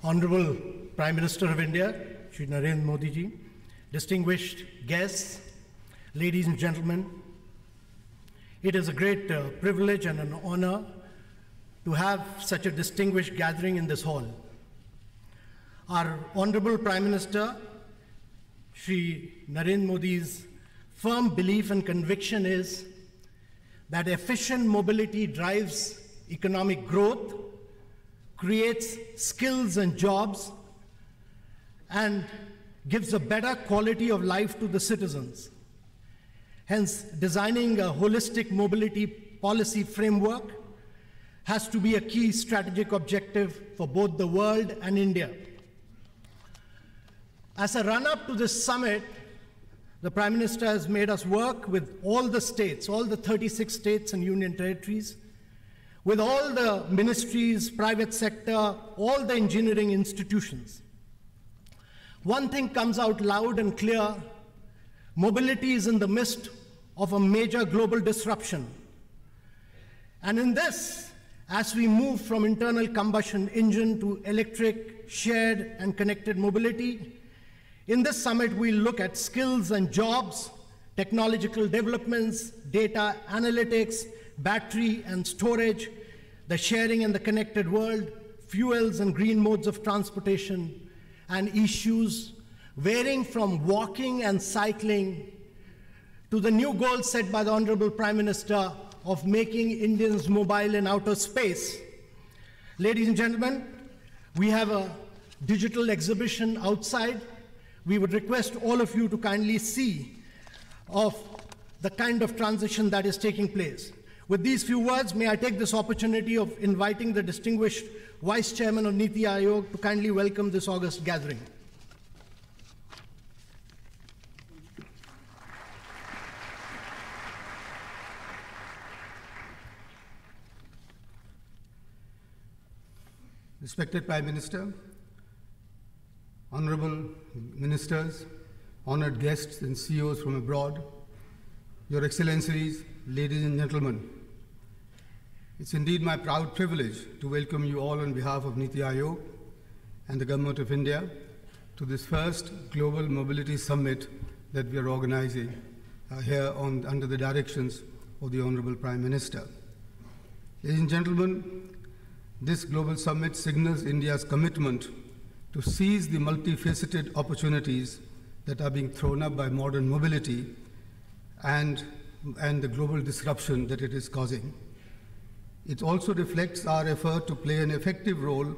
Honorable Prime Minister of India, Shri Narendra Modi ji, distinguished guests, ladies and gentlemen, it is a great privilege and an honor to have such a distinguished gathering in this hall. Our Honorable Prime Minister, Shri Narendra Modi's firm belief and conviction is that efficient mobility drives economic growth, creates skills and jobs, and gives a better quality of life to the citizens. Hence, designing a holistic mobility policy framework has to be a key strategic objective for both the world and India. As a run-up to this summit, the Prime Minister has made us work with all the states, all the 36 states and union territories, with all the ministries, private sector, all the engineering institutions. One thing comes out loud and clear: mobility is in the midst of a major global disruption. And in this, as we move from internal combustion engine to electric, shared, and connected mobility, in this summit we'll look at skills and jobs, technological developments, data analytics, battery and storage, the sharing and the connected world, fuels and green modes of transportation, and issues varying from walking and cycling to the new goal set by the Honorable Prime Minister of making Indians mobile in outer space. Ladies and gentlemen, we have a digital exhibition outside. We would request all of you to kindly see of the kind of transition that is taking place. With these few words, may I take this opportunity of inviting the distinguished Vice Chairman of Niti Aayog to kindly welcome this august gathering. Respected Prime Minister, honorable ministers, honored guests and CEOs from abroad, Your Excellencies, ladies and gentlemen, it's indeed my proud privilege to welcome you all on behalf of Niti Aayog and the Government of India to this first Global Mobility Summit that we are organizing here under the directions of the Honorable Prime Minister. Ladies and gentlemen, this Global Summit signals India's commitment to seize the multifaceted opportunities that are being thrown up by modern mobility and the global disruption that it is causing. It also reflects our effort to play an effective role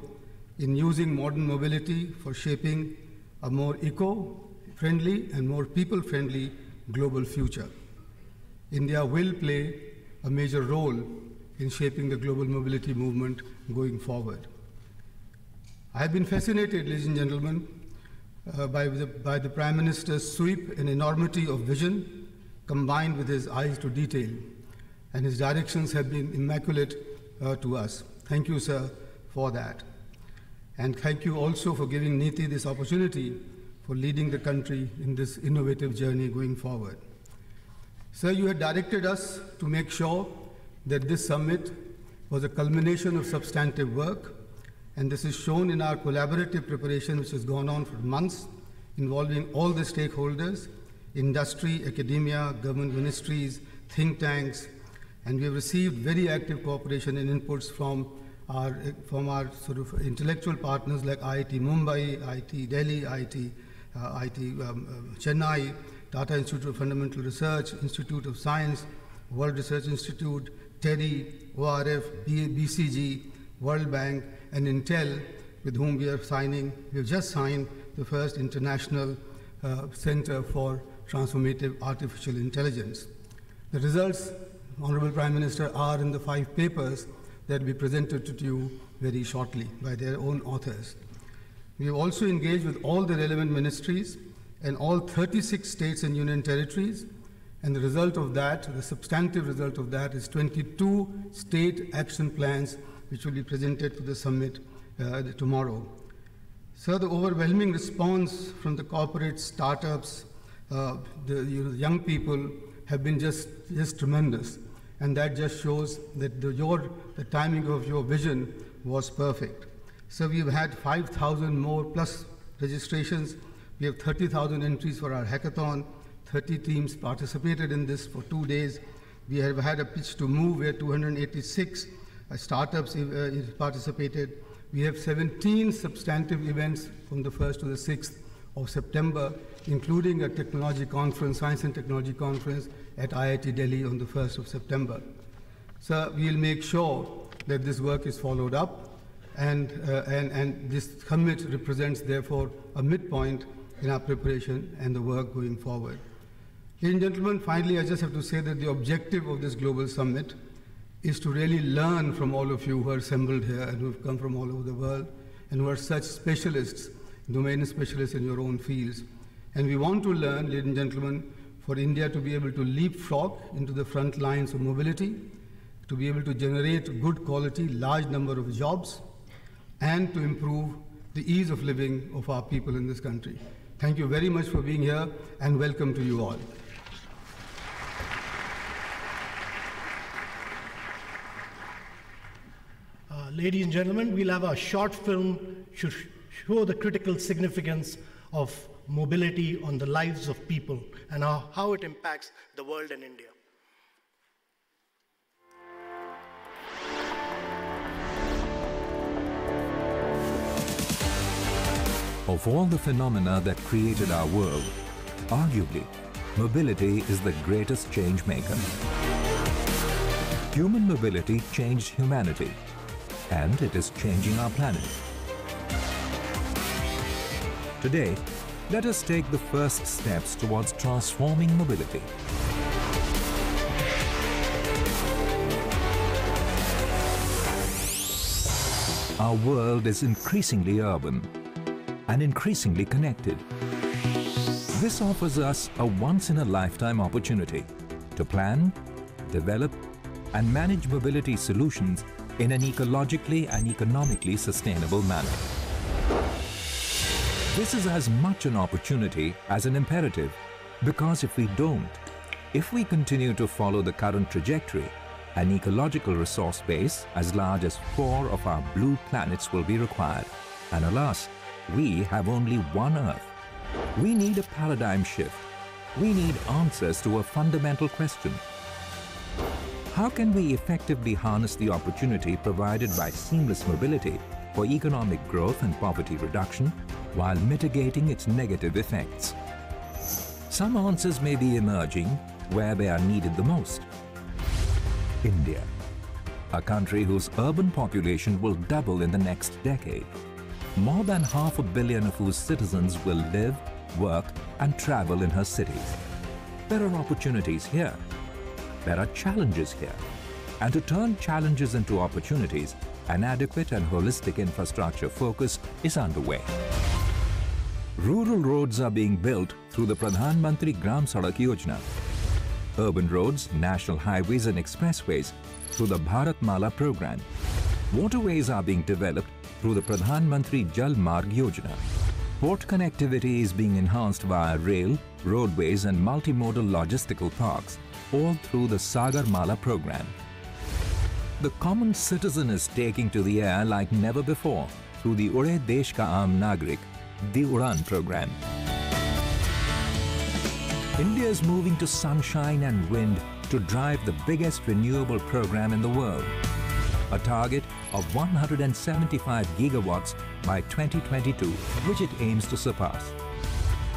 in using modern mobility for shaping a more eco-friendly and more people-friendly global future. India will play a major role in shaping the global mobility movement going forward. I have been fascinated, ladies and gentlemen, by the Prime Minister's sweep and enormity of vision combined with his eyes to detail, and his directions have been immaculate to us. Thank you, sir, for that. And thank you also for giving Niti this opportunity for leading the country in this innovative journey going forward. Sir, you had directed us to make sure that this summit was a culmination of substantive work, and this is shown in our collaborative preparation, which has gone on for months, involving all the stakeholders, industry, academia, government ministries, think tanks, and we have received very active cooperation and inputs from our sort of intellectual partners like IIT Mumbai, IIT Delhi, IIT Chennai, Tata Institute of Fundamental Research, Institute of Science, World Research Institute, TEDI, ORF, BCG, World Bank, and Intel, with whom we have just signed the first international Center for Transformative Artificial Intelligence. The results, Honorable Prime Minister, are in the 5 papers that will be presented to you very shortly by their own authors. We have also engaged with all the relevant ministries and all 36 states and union territories, and the result of that, the substantive result of that, is 22 state action plans which will be presented to the summit tomorrow. Sir, the overwhelming response from the corporate startups, the young people have been just tremendous, and that just shows that the timing of your vision was perfect. So we've had 5,000 more plus registrations. We have 30,000 entries for our hackathon. 30 teams participated in this for 2 days. We have had a pitch to move where 286 startups participated. We have 17 substantive events from the 1st to the 6th of September, including a technology conference, science and technology conference at IIT Delhi on the 1st of September. So we'll make sure that this work is followed up, and this summit represents, therefore, a midpoint in our preparation and the work going forward. Ladies and gentlemen, finally, I just have to say that the objective of this global summit is to really learn from all of you who are assembled here and who have come from all over the world and who are such specialists, domain specialists in your own fields. And we want to learn, ladies and gentlemen, for India to be able to leapfrog into the front lines of mobility, to be able to generate good quality, large number of jobs, and to improve the ease of living of our people in this country. Thank you very much for being here, and welcome to you all. Ladies and gentlemen, we'll have a short film to show the critical significance of mobility on the lives of people and how it impacts the world and India. Of all the phenomena that created our world, arguably, mobility is the greatest change maker. Human mobility changed humanity, and it is changing our planet. Today, let us take the first steps towards transforming mobility. Our world is increasingly urban and increasingly connected. This offers us a once-in-a-lifetime opportunity to plan, develop, and manage mobility solutions in an ecologically and economically sustainable manner. This is as much an opportunity as an imperative, because if we continue to follow the current trajectory, an ecological resource base as large as 4 of our blue planets will be required. And alas, we have only one Earth. We need a paradigm shift. We need answers to a fundamental question. How can we effectively harness the opportunity provided by seamless mobility for economic growth and poverty reduction while mitigating its negative effects? Some answers may be emerging where they are needed the most. India, a country whose urban population will double in the next decade. More than 500 million of whose citizens will live, work, and travel in her cities. There are opportunities here. There are challenges here. And to turn challenges into opportunities, an adequate and holistic infrastructure focus is underway. Rural roads are being built through the Pradhan Mantri Gram Sadak Yojana. Urban roads, national highways and expressways through the Bharatmala program. Waterways are being developed through the Pradhan Mantri Jal Marg Yojana. Port connectivity is being enhanced via rail, roadways and multimodal logistical parks, all through the Sagar Mala program. The common citizen is taking to the air like never before through the Ude Desh Ka Aam Nagrik, the Udan program. India is moving to sunshine and wind to drive the biggest renewable program in the world. A target of 175 gigawatts by 2022, which it aims to surpass.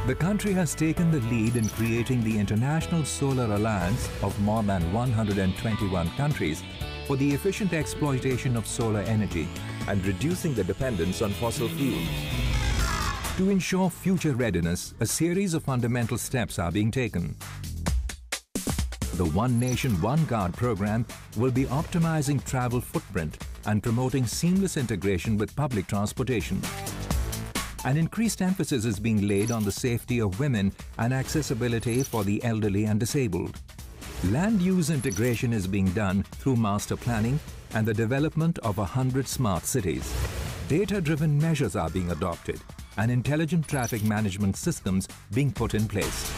The country has taken the lead in creating the International Solar Alliance of more than 121 countries for the efficient exploitation of solar energy and reducing the dependence on fossil fuels. To ensure future readiness, a series of fundamental steps are being taken. The One Nation, One Card program will be optimizing travel footprint and promoting seamless integration with public transportation. An increased emphasis is being laid on the safety of women and accessibility for the elderly and disabled. Land use integration is being done through master planning and the development of 100 smart cities. Data-driven measures are being adopted and intelligent traffic management systems being put in place.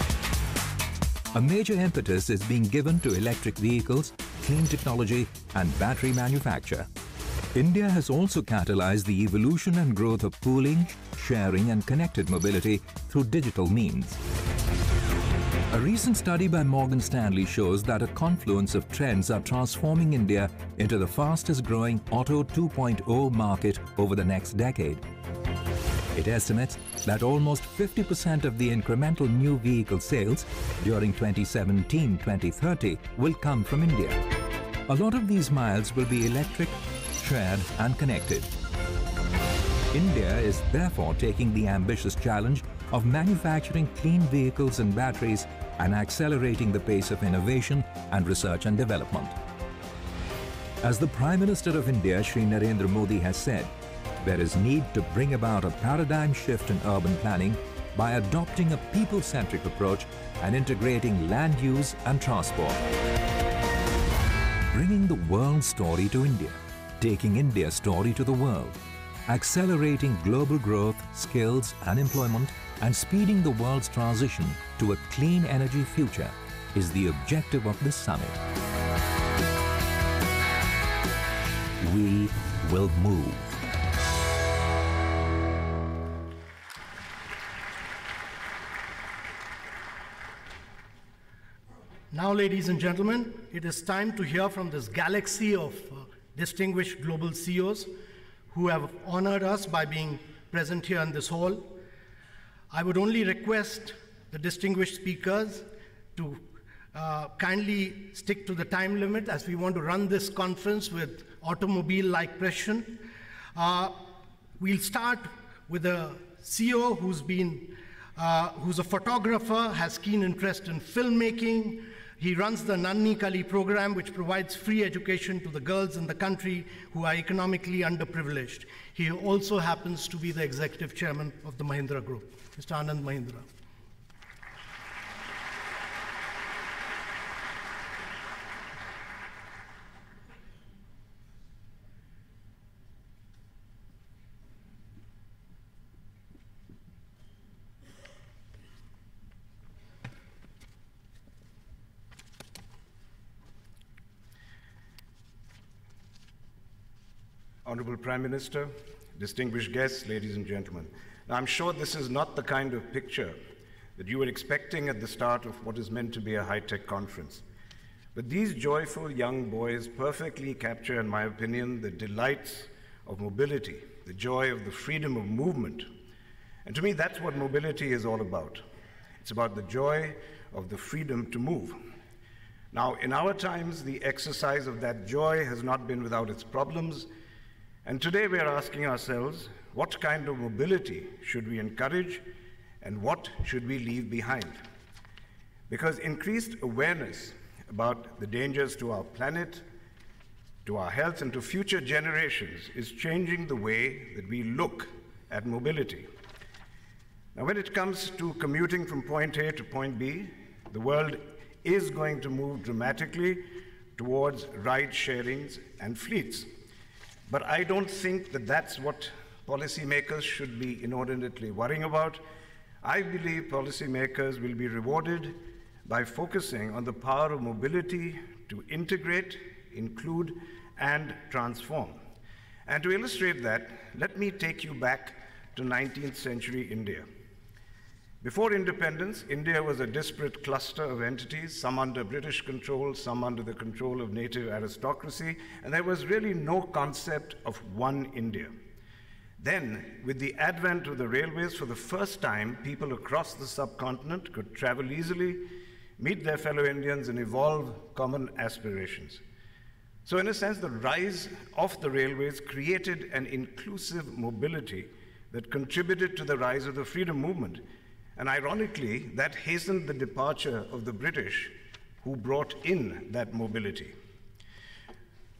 A major impetus is being given to electric vehicles, clean technology and battery manufacture. India has also catalyzed the evolution and growth of pooling, sharing and connected mobility through digital means. A recent study by Morgan Stanley shows that a confluence of trends are transforming India into the fastest growing Auto 2.0 market over the next decade. It estimates that almost 50% of the incremental new vehicle sales during 2017-2030 will come from India. A lot of these miles will be electric, shared and connected. India is therefore taking the ambitious challenge of manufacturing clean vehicles and batteries and accelerating the pace of innovation and research and development. As the Prime Minister of India, Shri Narendra Modi, has said, there is need to bring about a paradigm shift in urban planning by adopting a people-centric approach and integrating land use and transport. Bringing the world's story to India, taking India's story to the world, accelerating global growth, skills and employment, and speeding the world's transition to a clean energy future is the objective of this summit. We will move. Now, ladies and gentlemen, it is time to hear from this galaxy of distinguished global CEOs who have honored us by being present here in this hall. I would only request the distinguished speakers to kindly stick to the time limit, as we want to run this conference with automobile-like precision. We'll start with a CEO who's a photographer, has keen interest in filmmaking. He runs the Nanni Kali program, which provides free education to the girls in the country who are economically underprivileged. He also happens to be the executive chairman of the Mahindra Group, Mr. Anand Mahindra. Honorable Prime Minister, distinguished guests, ladies and gentlemen. Now, I'm sure this is not the kind of picture that you were expecting at the start of what is meant to be a high-tech conference. But these joyful young boys perfectly capture, in my opinion, the delights of mobility, the joy of the freedom of movement. And to me, that's what mobility is all about. It's about the joy of the freedom to move. Now, in our times, the exercise of that joy has not been without its problems. And today we are asking ourselves, what kind of mobility should we encourage and what should we leave behind? Because increased awareness about the dangers to our planet, to our health, and to future generations is changing the way that we look at mobility. Now, when it comes to commuting from point A to point B, the world is going to move dramatically towards ride-sharings and fleets. But I don't think that that's what policymakers should be inordinately worrying about. I believe policymakers will be rewarded by focusing on the power of mobility to integrate, include, and transform. And to illustrate that, let me take you back to 19th century India. Before independence, India was a disparate cluster of entities, some under British control, some under the control of native aristocracy, and there was really no concept of one India. Then, with the advent of the railways, for the first time, people across the subcontinent could travel easily, meet their fellow Indians, and evolve common aspirations. So in a sense, the rise of the railways created an inclusive mobility that contributed to the rise of the freedom movement. And ironically, that hastened the departure of the British, who brought in that mobility.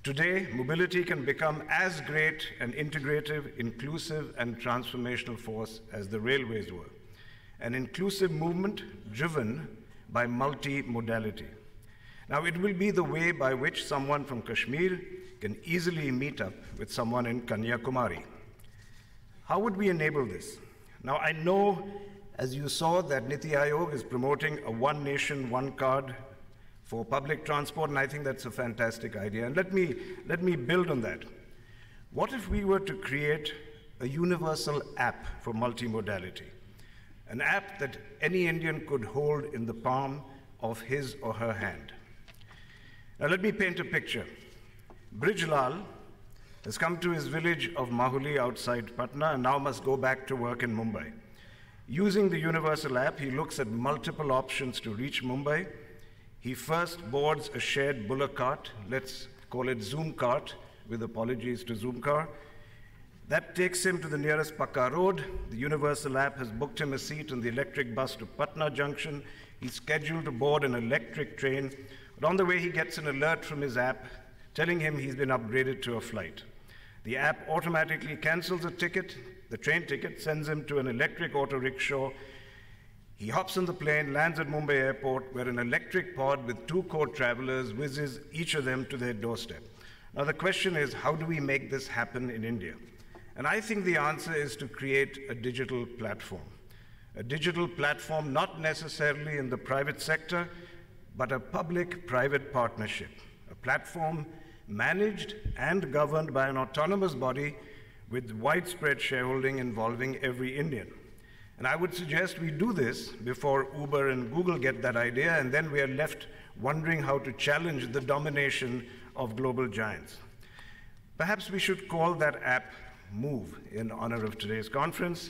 Today, mobility can become as great an integrative, inclusive, and transformational force as the railways were. An inclusive movement driven by multi-modality. Now, it will be the way by which someone from Kashmir can easily meet up with someone in Kanyakumari. How would we enable this? Now, I know, as you saw, that Niti Aayog is promoting a one nation, one card for public transport, and I think that's a fantastic idea. And let me build on that. What if we were to create a universal app for multimodality? An app that any Indian could hold in the palm of his or her hand. Now let me paint a picture. Brijlal has come to his village of Mahuli outside Patna and now must go back to work in Mumbai. Using the universal app, he looks at multiple options to reach Mumbai. He first boards a shared bullock cart, let's call it Zoom cart, with apologies to Zoomcar. That takes him to the nearest Pakka road. The universal app has booked him a seat on the electric bus to Patna Junction. He's scheduled to board an electric train, but on the way he gets an alert from his app telling him he's been upgraded to a flight. The app automatically cancels the ticket, the train ticket, sends him to an electric auto rickshaw. He hops on the plane, lands at Mumbai airport, where an electric pod with 2 co-travelers whizzes each of them to their doorstep. Now the question is, how do we make this happen in India? And I think the answer is to create a digital platform. A digital platform not necessarily in the private sector, but a public-private partnership. A platform managed and governed by an autonomous body with widespread shareholding involving every Indian. And I would suggest we do this before Uber and Google get that idea, and then we are left wondering how to challenge the domination of global giants. Perhaps we should call that app Move in honor of today's conference.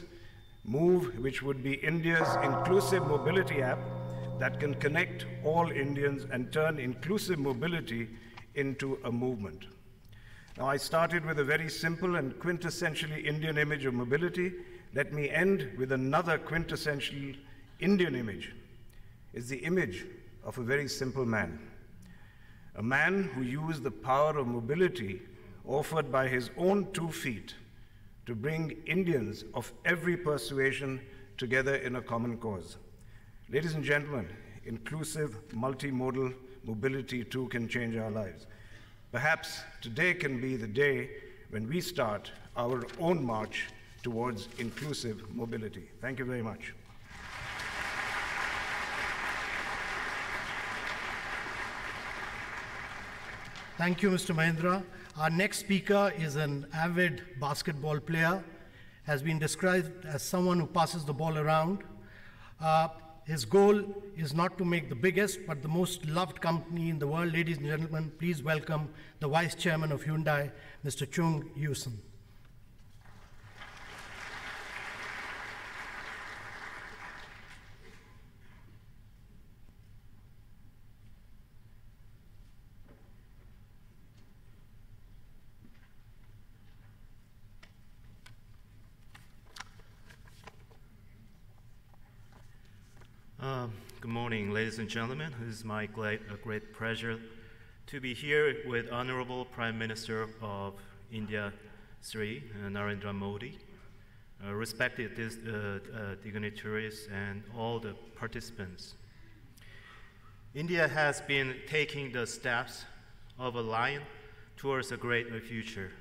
Move, which would be India's inclusive mobility app that can connect all Indians and turn inclusive mobility into a movement. Now, I started with a very simple and quintessentially Indian image of mobility. Let me end with another quintessential Indian image. It's the image of a very simple man. A man who used the power of mobility offered by his own 2 feet to bring Indians of every persuasion together in a common cause. Ladies and gentlemen, inclusive, multimodal mobility too can change our lives. Perhaps today can be the day when we start our own march towards inclusive mobility. Thank you very much. Thank you, Mr. Mahindra. Our next speaker is an avid basketball player, has been described as someone who passes the ball around. His goal is not to make the biggest, but the most loved company in the world. Ladies and gentlemen, please welcome the Vice Chairman of Hyundai, Mr. Chung Yusen. Good morning, ladies and gentlemen. It is a great pleasure to be here with Honorable Prime Minister of India, Sri Narendra Modi, respected dignitaries and all the participants. India has been taking the steps of a lion towards a greater future.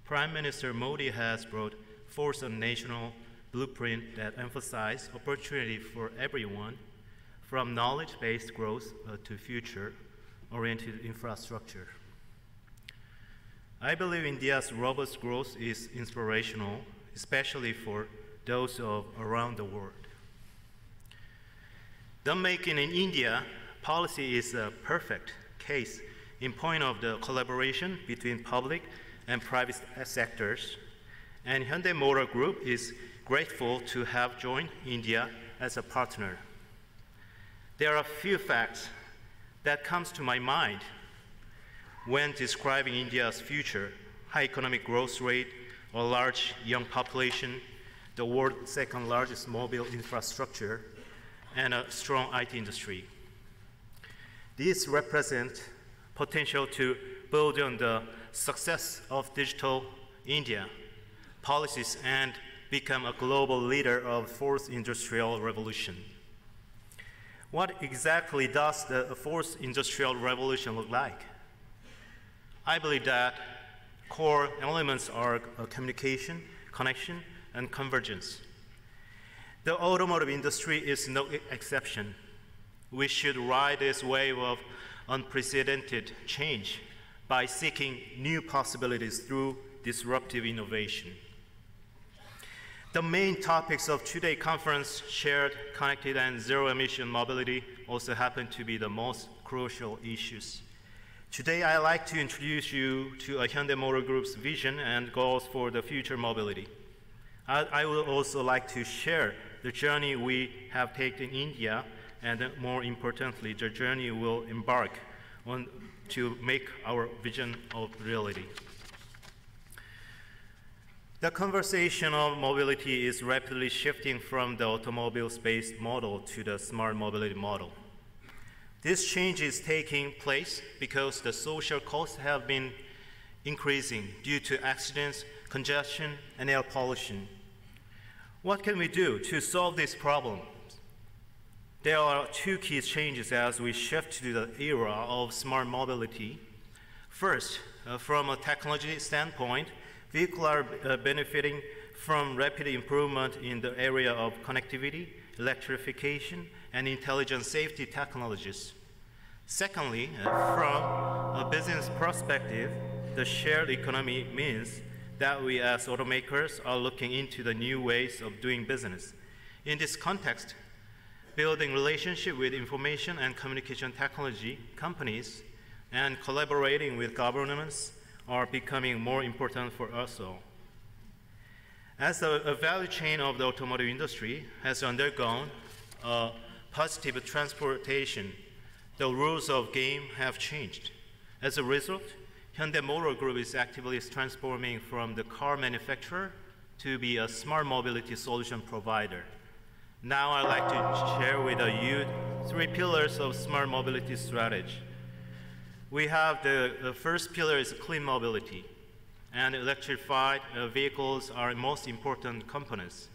Prime Minister Modi has brought forth a national blueprint that emphasizes opportunity for everyone, from knowledge-based growth to future-oriented infrastructure. I believe India's robust growth is inspirational, especially for those around the world. The Make in India policy is a perfect case in point of the collaboration between public and private sectors, and Hyundai Motor Group is grateful to have joined India as a partner. There are a few facts that come to my mind when describing India's future: high economic growth rate, a large young population, the world's second largest mobile infrastructure, and a strong IT industry. These represent potential to build on the success of Digital India policies and become a global leader of the fourth industrial revolution. What exactly does the fourth industrial revolution look like? I believe that core elements are communication, connection, and convergence. The automotive industry is no exception. We should ride this wave of unprecedented change by seeking new possibilities through disruptive innovation. The main topics of today's conference, shared, connected, and zero-emission mobility, also happen to be the most crucial issues. Today, I'd like to introduce you to Hyundai Motor Group's vision and goals for the future mobility. I would also like to share the journey we have taken in India, and more importantly, the journey we'll embark on to make our vision a reality. The conversation of mobility is rapidly shifting from the automobile-based model to the smart mobility model. This change is taking place because the social costs have been increasing due to accidents, congestion, and air pollution. What can we do to solve this problem? There are two key changes as we shift to the era of smart mobility. First, from a technology standpoint, vehicles are benefiting from rapid improvement in the area of connectivity, electrification, and intelligent safety technologies. Secondly, from a business perspective, the shared economy means that we as automakers are looking into the new ways of doing business. In this context, building relationship with information and communication technology companies and collaborating with governments are becoming more important for us all. As the value chain of the automotive industry has undergone a positive transformation, the rules of game have changed. As a result, Hyundai Motor Group is actively transforming from the car manufacturer to be a smart mobility solution provider. Now I'd like to share with you 3 pillars of smart mobility strategy. We have the first pillar is clean mobility, and electrified vehicles are most important components.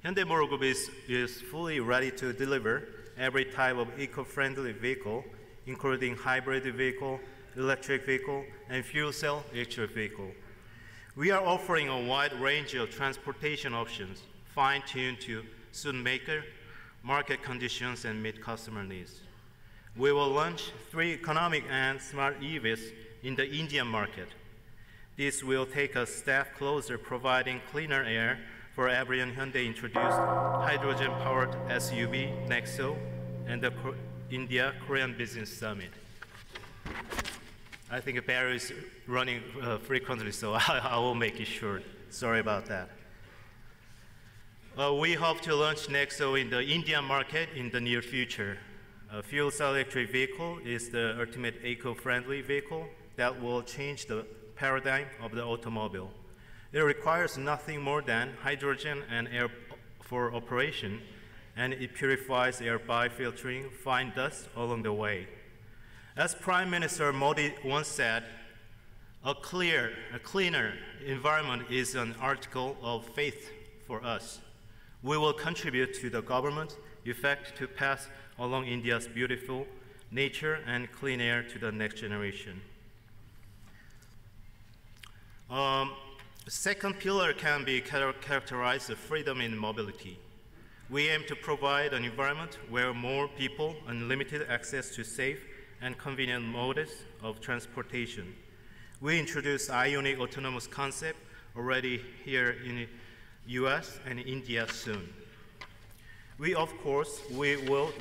Hyundai Motor Group is fully ready to deliver every type of eco-friendly vehicle, including hybrid vehicle, electric vehicle, and fuel cell electric vehicle. We are offering a wide range of transportation options, fine-tuned to suit market conditions and meet customer needs. We will launch 3 economic and smart EVs in the Indian market. This will take a step closer, providing cleaner air for everyone. Hyundai introduced hydrogen-powered SUV Nexo and the India-Korean Business Summit. I think Barry is running frequently, so I will make it short. Sorry about that. We hope to launch Nexo in the Indian market in the near future. A fuel cell electric vehicle is the ultimate eco-friendly vehicle that will change the paradigm of the automobile. It requires nothing more than hydrogen and air for operation, and it purifies air by filtering fine dust along the way. As Prime Minister Modi once said, a cleaner environment is an article of faith for us. We will contribute to the government's effort to pass along India's beautiful nature and clean air to the next generation. The second pillar can be characterized as freedom in mobility. We aim to provide an environment where more people unlimited access to safe and convenient modes of transportation. We introduced Ionic autonomous concept already here in the US and India soon. We will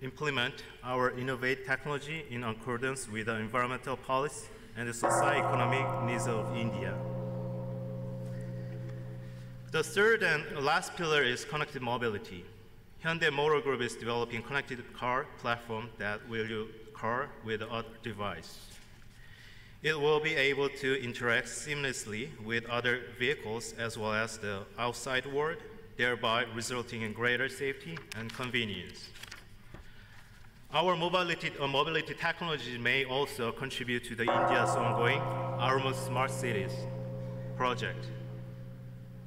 implement our innovative technology in accordance with the environmental policy and the socio-economic needs of India. The third and last pillar is connected mobility. Hyundai Motor Group is developing connected car platform that will use car with other device. It will be able to interact seamlessly with other vehicles as well as the outside world, thereby resulting in greater safety and convenience. Our mobility technology may also contribute to India's ongoing Almost Smart Cities project.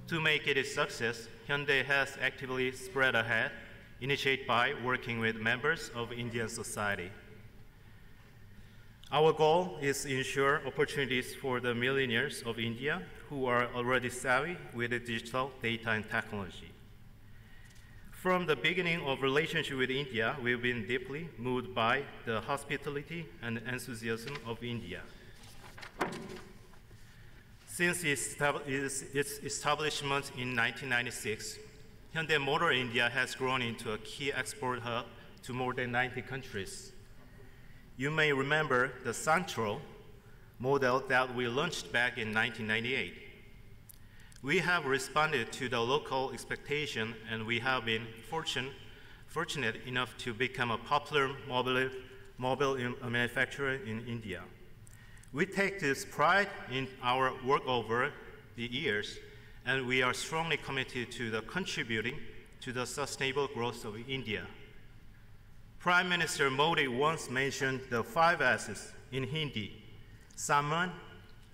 To make it a success, Hyundai has actively spread ahead, initiated by working with members of Indian society. Our goal is to ensure opportunities for the millionaires of India who are already savvy with digital data and technology. From the beginning of relationship with India, we've been deeply moved by the hospitality and enthusiasm of India. Since its establishment in 1996, Hyundai Motor India has grown into a key export hub to more than 90 countries. You may remember the Santro model that we launched back in 1998. We have responded to the local expectation, and we have been fortunate enough to become a popular mobile manufacturer in India. We take this pride in our work over the years, and we are strongly committed to the contributing to the sustainable growth of India. Prime Minister Modi once mentioned the 5 S's in Hindi: Samman,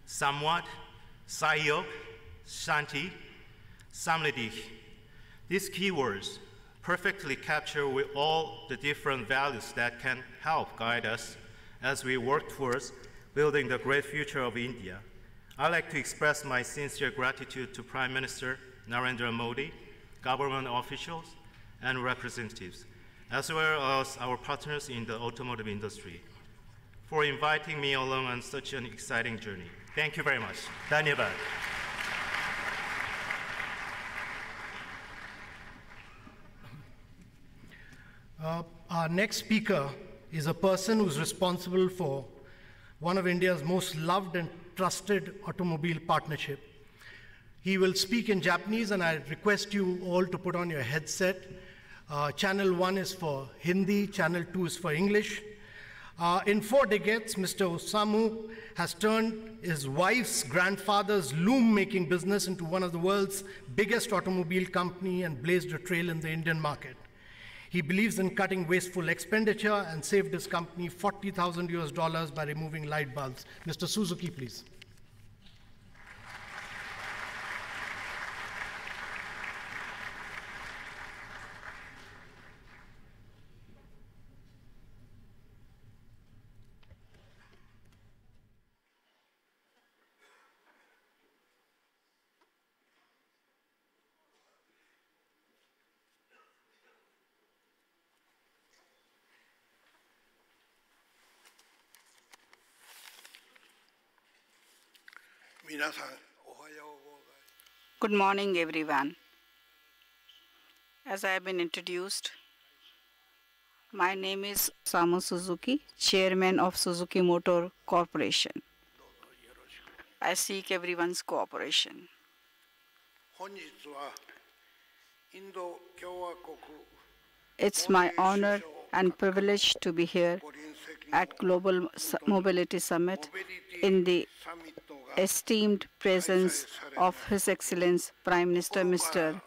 Samwat, Sahyog, Shanti, Samriddhi. These keywords perfectly capture all the different values that can help guide us as we work towards building the great future of India. I'd like to express my sincere gratitude to Prime Minister Narendra Modi, government officials, and representatives, as well as our partners in the automotive industry, for inviting me along on such an exciting journey. Thank you very much. Dhanyavad. Our next speaker is a person who's responsible for one of India's most loved and trusted automobile partnership. He will speak in Japanese, and I request you all to put on your headset. Channel 1 is for Hindi, Channel 2 is for English. In 4 decades, Mr. Osamu has turned his wife's grandfather's loom-making business into one of the world's biggest automobile company and blazed a trail in the Indian market. He believes in cutting wasteful expenditure and saved his company $40,000 by removing light bulbs. Mr. Suzuki, please. Good morning, everyone. As I have been introduced, my name is Osamu Suzuki, Chairman of Suzuki Motor Corporation. I seek everyone's cooperation. It's my honor and privilege to be here at Global Mobility Summit in the esteemed presence of His Excellency Prime Minister Mr.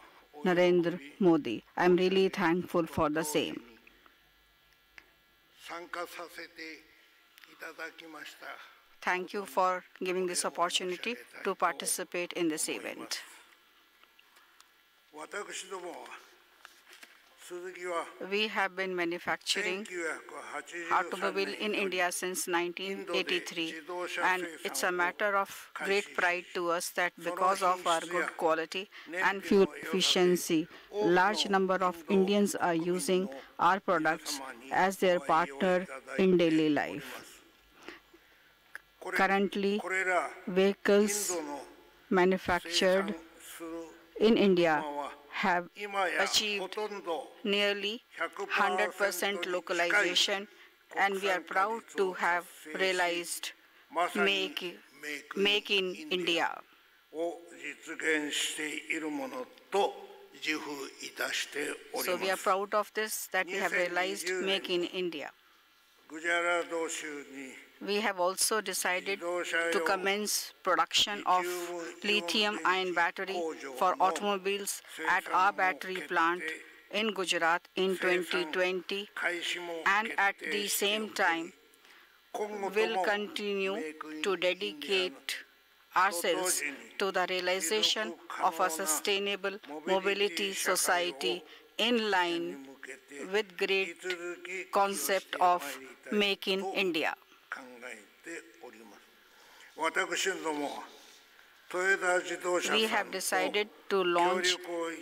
Narendra Modi. I'm really thankful for the same. Thank you for giving this opportunity to participate in this event. We have been manufacturing automobile in India since 1983, and it's a matter of great pride to us that because of our good quality and fuel efficiency, large number of Indians are using our products as their partner in daily life. Currently, vehicles manufactured in India have achieved nearly 100% localization, and we are proud to have realized Make in India. So we are proud of this, that we have realized Make in India. We have also decided to commence production of lithium-ion battery for automobiles at our battery plant in Gujarat in 2020, and at the same time will continue to dedicate ourselves to the realization of a sustainable mobility society in line with great concept of Make in India. We have decided to launch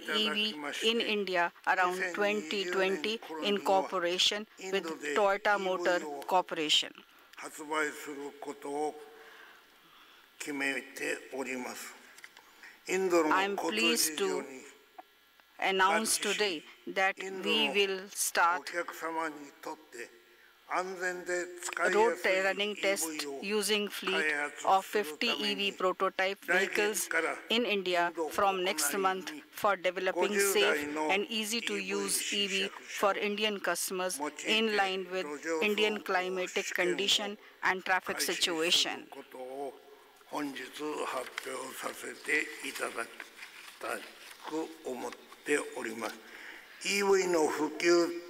EV in India around 2020 in cooperation with Toyota Motor Corporation. I'm pleased to announce today that we will start road running test using fleet of 50 EV prototype vehicles in India from next month for developing safe and easy to use EV for Indian customers in line with Indian climatic condition and traffic situation.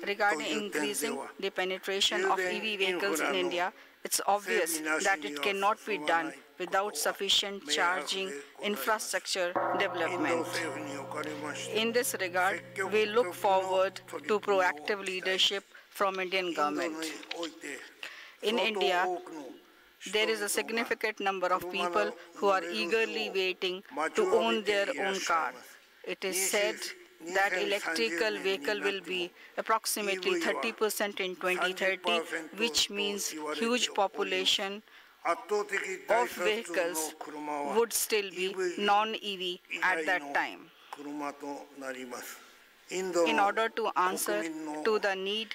Regarding increasing the penetration of EV vehicles in India, it's obvious that it cannot be done without sufficient charging infrastructure development. In this regard, we look forward to proactive leadership from Indian government. In India, there is a significant number of people who are eagerly waiting to own their own car. It is said that electrical vehicle will be approximately 30% in 2030, which means huge population of vehicles would still be non-EV at that time. In order to answer to the need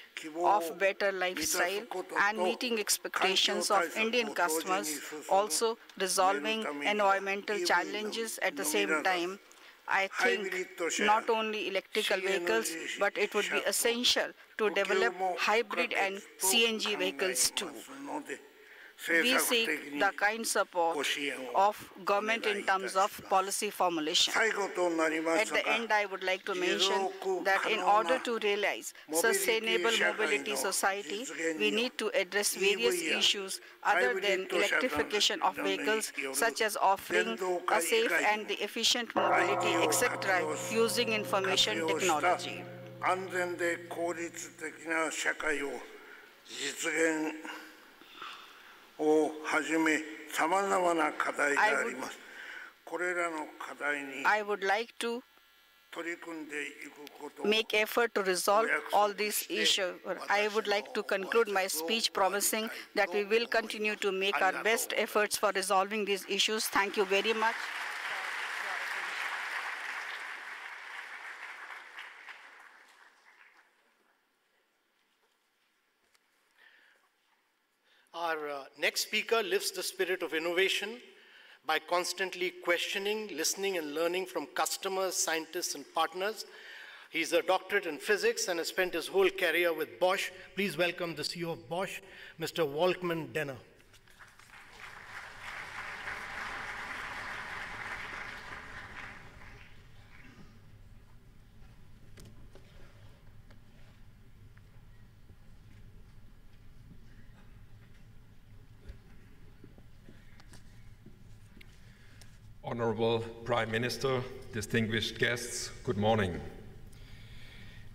of better lifestyle and meeting expectations of Indian customers, also resolving environmental challenges at the same time, I think not only electrical vehicles, but it would be essential to develop hybrid and CNG vehicles too. We seek the kind support of government in terms of policy formulation. At the end, I would like to mention that in order to realize sustainable mobility society, we need to address various issues other than electrification of vehicles, such as offering a safe and efficient mobility, etc., using information technology. I would like to make effort to resolve all these issues. I would like to conclude my speech promising that we will continue to make our best efforts for resolving these issues. Thank you very much. Our next speaker lifts the spirit of innovation by constantly questioning, listening, and learning from customers, scientists, and partners. He's a doctorate in physics and has spent his whole career with Bosch. Please welcome the CEO of Bosch, Mr. Volkmann Denner. Honorable Prime Minister, distinguished guests, good morning.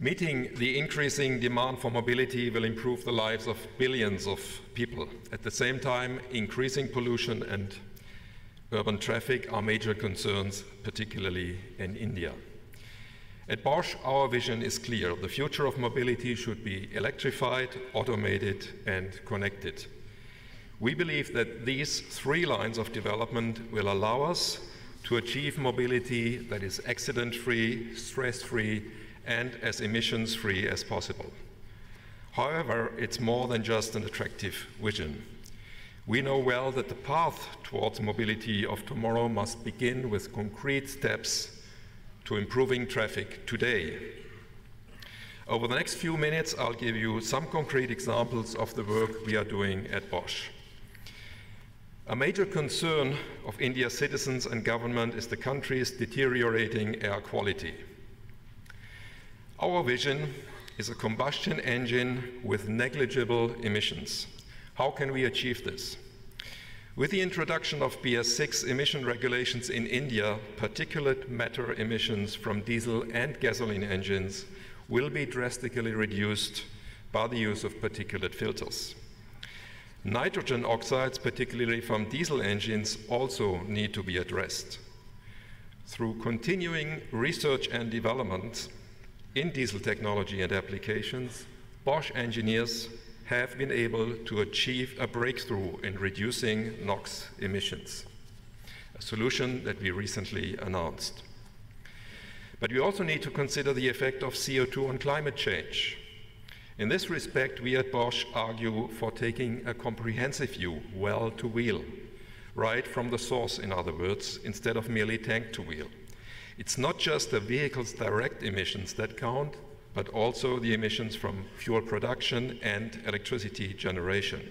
Meeting the increasing demand for mobility will improve the lives of billions of people. At the same time, increasing pollution and urban traffic are major concerns, particularly in India. At Bosch, our vision is clear. The future of mobility should be electrified, automated, and connected. We believe that these three lines of development will allow us to achieve mobility that is accident-free, stress-free, and as emissions-free as possible. However, it's more than just an attractive vision. We know well that the path towards mobility of tomorrow must begin with concrete steps to improving traffic today. Over the next few minutes, I'll give you some concrete examples of the work we are doing at Bosch. A major concern of India's citizens and government is the country's deteriorating air quality. Our vision is a combustion engine with negligible emissions. How can we achieve this? With the introduction of BS6 emission regulations in India, particulate matter emissions from diesel and gasoline engines will be drastically reduced by the use of particulate filters. Nitrogen oxides, particularly from diesel engines, also need to be addressed. Through continuing research and development in diesel technology and applications, Bosch engineers have been able to achieve a breakthrough in reducing NOx emissions. a solution that we recently announced. But we also need to consider the effect of CO2 on climate change. In this respect, we at Bosch argue for taking a comprehensive view, well to wheel, right from the source, in other words, instead of merely tank to wheel. It's not just the vehicle's direct emissions that count, but also the emissions from fuel production and electricity generation.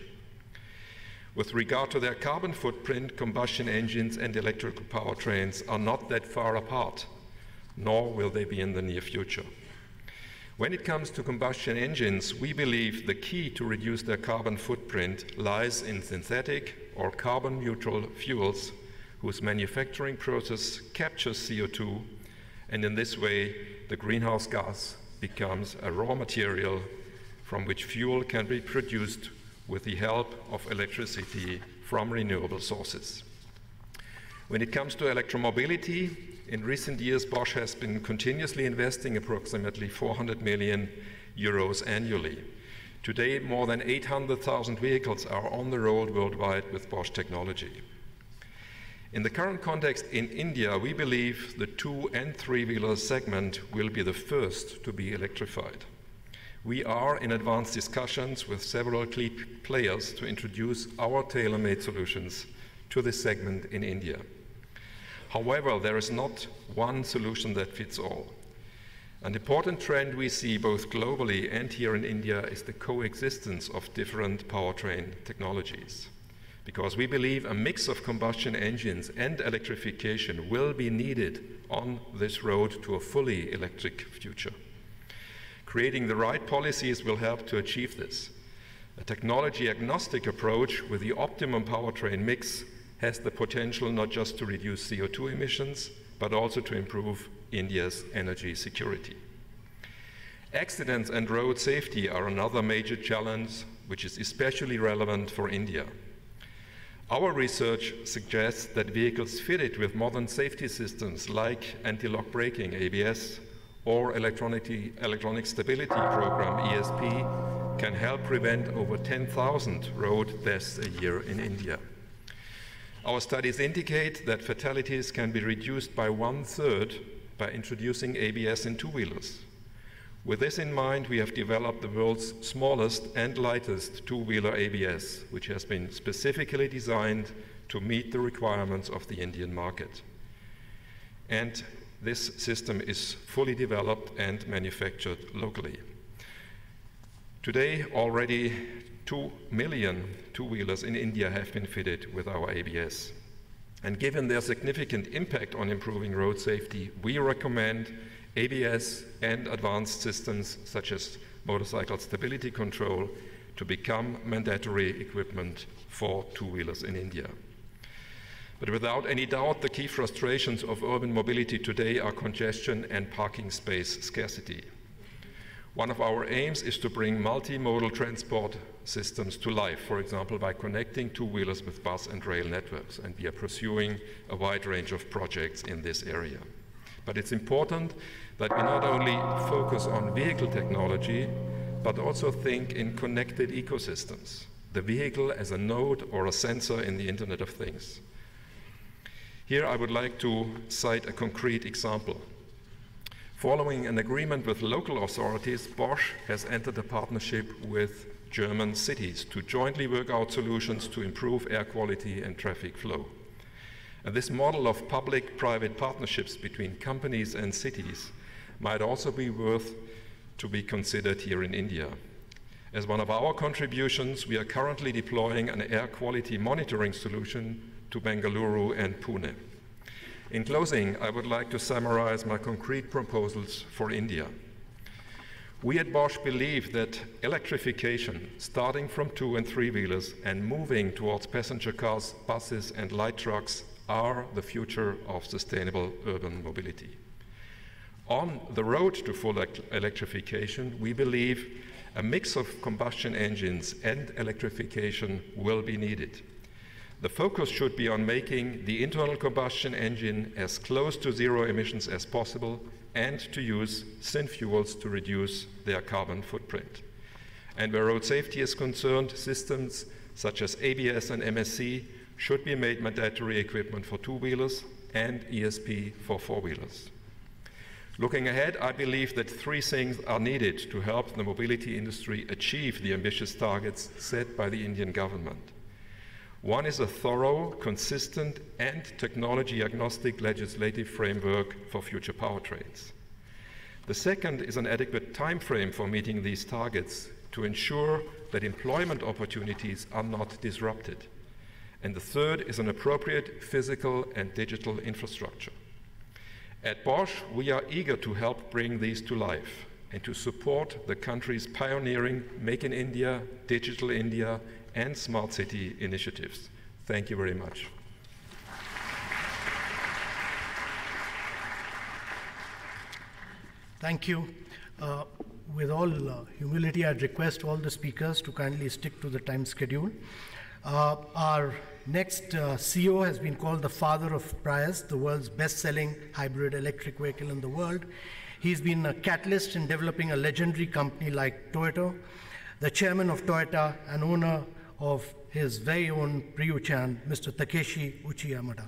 With regard to their carbon footprint, combustion engines and electrical powertrains are not that far apart, nor will they be in the near future. When it comes to combustion engines, we believe the key to reduce their carbon footprint lies in synthetic or carbon-neutral fuels whose manufacturing process captures CO2, and in this way, the greenhouse gas becomes a raw material from which fuel can be produced with the help of electricity from renewable sources. When it comes to electromobility, in recent years, Bosch has been continuously investing approximately 400 million euros annually. Today, more than 800,000 vehicles are on the road worldwide with Bosch technology. In the current context in India, we believe the 2- and 3-wheeler segment will be the first to be electrified. We are in advanced discussions with several key players to introduce our tailor-made solutions to this segment in India. However, there is not one solution that fits all. An important trend we see both globally and here in India is the coexistence of different powertrain technologies, because we believe a mix of combustion engines and electrification will be needed on this road to a fully electric future. Creating the right policies will help to achieve this. A technology-agnostic approach with the optimum powertrain mix has the potential not just to reduce CO2 emissions, but also to improve India's energy security. Accidents and road safety are another major challenge, which is especially relevant for India. Our research suggests that vehicles fitted with modern safety systems like anti-lock braking, ABS, or electronic stability program, ESP, can help prevent over 10,000 road deaths a year in India. Our studies indicate that fatalities can be reduced by 1/3 by introducing ABS in two-wheelers. With this in mind, we have developed the world's smallest and lightest two-wheeler ABS, which has been specifically designed to meet the requirements of the Indian market. And this system is fully developed and manufactured locally. Today, already 2 million two-wheelers in India have been fitted with our ABS. And given their significant impact on improving road safety, we recommend ABS and advanced systems such as motorcycle stability control to become mandatory equipment for two-wheelers in India. But without any doubt, the key frustrations of urban mobility today are congestion and parking space scarcity. One of our aims is to bring multimodal transport systems to life, for example, by connecting two-wheelers with bus and rail networks, and we are pursuing a wide range of projects in this area. But it's important that we not only focus on vehicle technology, but also think in connected ecosystems, the vehicle as a node or a sensor in the Internet of Things. Here I would like to cite a concrete example. Following an agreement with local authorities, Bosch has entered a partnership with German cities to jointly work out solutions to improve air quality and traffic flow. And this model of public-private partnerships between companies and cities might also be worth to be considered here in India. As one of our contributions, we are currently deploying an air quality monitoring solution to Bengaluru and Pune. In closing, I would like to summarize my concrete proposals for India. We at Bosch believe that electrification, starting from 2- and 3-wheelers and moving towards passenger cars, buses, and light trucks, are the future of sustainable urban mobility. On the road to full electrification, we believe a mix of combustion engines and electrification will be needed. The focus should be on making the internal combustion engine as close to zero emissions as possible and to use synfuels to reduce their carbon footprint. And where road safety is concerned, systems such as ABS and MSC should be made mandatory equipment for two-wheelers and ESP for four-wheelers. Looking ahead, I believe that three things are needed to help the mobility industry achieve the ambitious targets set by the Indian government. One is a thorough, consistent, and technology-agnostic legislative framework for future powertrains. The second is an adequate time frame for meeting these targets to ensure that employment opportunities are not disrupted. And the third is an appropriate physical and digital infrastructure. At Bosch, we are eager to help bring these to life and to support the country's pioneering Make in India, Digital India, and Smart City initiatives. Thank you very much. Thank you. With all humility, I'd request all the speakers to kindly stick to the time schedule. Our next CEO has been called the father of Prius, the world's best-selling hybrid electric vehicle in the world. He's been a catalyst in developing a legendary company like Toyota, the chairman of Toyota and owner of his very own Ryuchan, Mr. Takeshi Uchiyamada.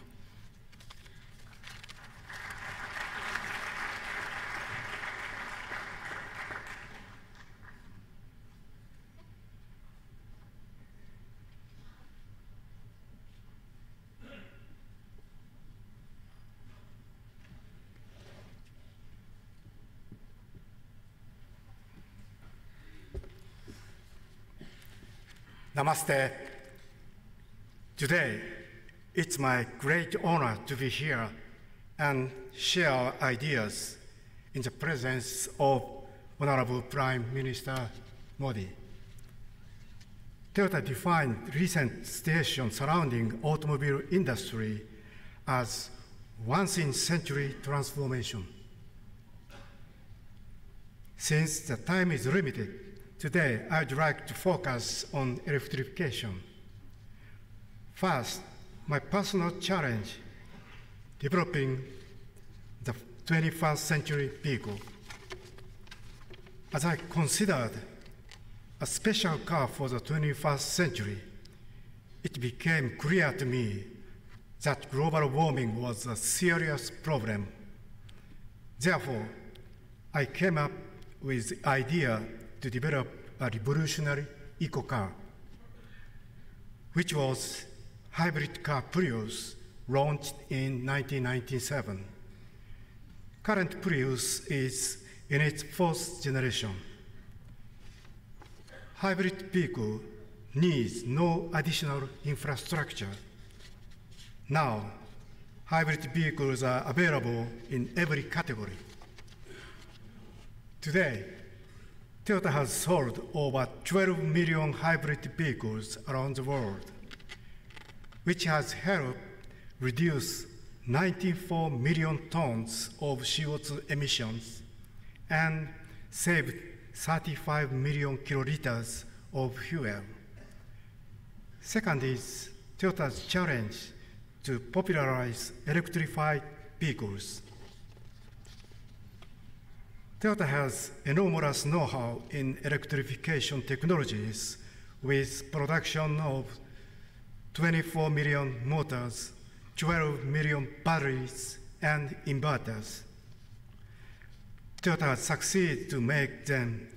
Namaste. Today, it's my great honor to be here and share ideas in the presence of Honorable Prime Minister Modi. Toyota defined recent situation surrounding automobile industry as once-in-century transformation. Since the time is limited, today, I'd like to focus on electrification. First, my personal challenge, developing the 21st century vehicle. As I considered a special car for the 21st century, it became clear to me that global warming was a serious problem. Therefore, I came up with the idea to develop a revolutionary eco-car, which was hybrid car Prius, launched in 1997. Current Prius is in its fourth generation. Hybrid vehicle needs no additional infrastructure. Now, hybrid vehicles are available in every category. Today, Toyota has sold over 12 million hybrid vehicles around the world, which has helped reduce 94 million tons of CO2 emissions and saved 35 million kiloliters of fuel. Second is Toyota's challenge to popularize electrified vehicles. Toyota has enormous know-how in electrification technologies with production of 24 million motors, 12 million batteries, and inverters. Toyota has succeeded to make them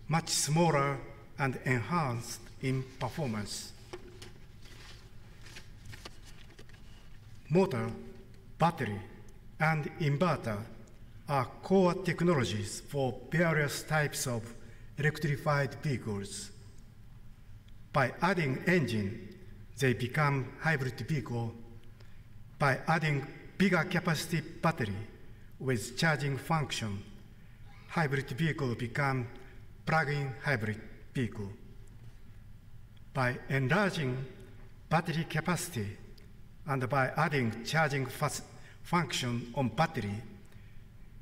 much smaller and enhanced in performance. Motor, battery, and inverter are core technologies for various types of electrified vehicles. By adding engine, they become hybrid vehicle. By adding bigger capacity battery with charging function, hybrid vehicle become plug-in hybrid vehicle. By enlarging battery capacity and by adding charging function on battery,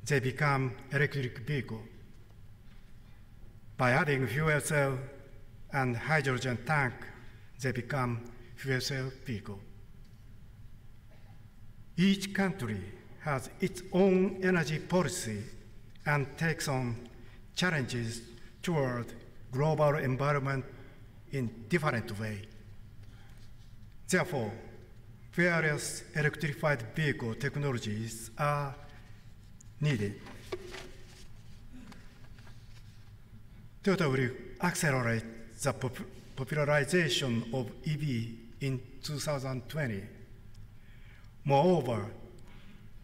they become electric vehicle. By adding fuel cell and hydrogen tank, they become fuel cell vehicle. Each country has its own energy policy and takes on challenges toward global environment in different way. Therefore, various electrified vehicle technologies are needed. Toyota will accelerate the popularization of EV in 2020. Moreover,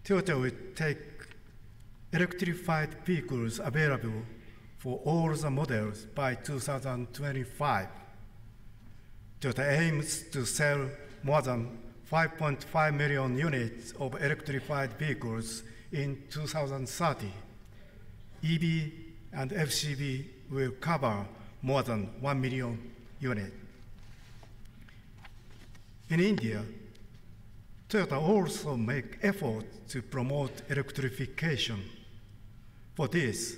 Toyota will take electrified vehicles available for all the models by 2025. Toyota aims to sell more than 5.5 million units of electrified vehicles in 2030. EV and FCV will cover more than 1 million units. In India, Toyota also make efforts to promote electrification. For this,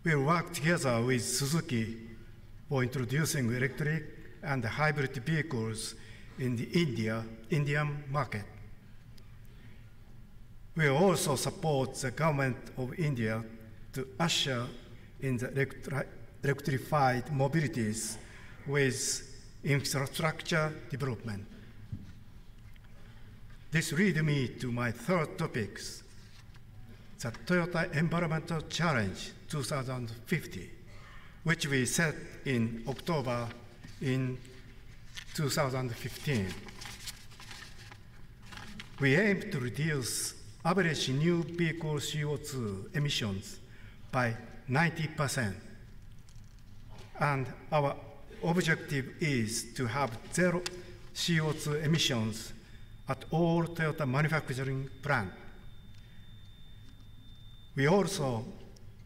we'll work together with Suzuki for introducing electric and hybrid vehicles in the Indian market. We will also support the government of India to usher in the electrified mobilities with infrastructure development. This leads me to my third topic, the Toyota Environmental Challenge 2050, which we set in October in 2015. We aim to reduce average new vehicle CO2 emissions by 90%. And our objective is to have zero CO2 emissions at all Toyota manufacturing plants. We also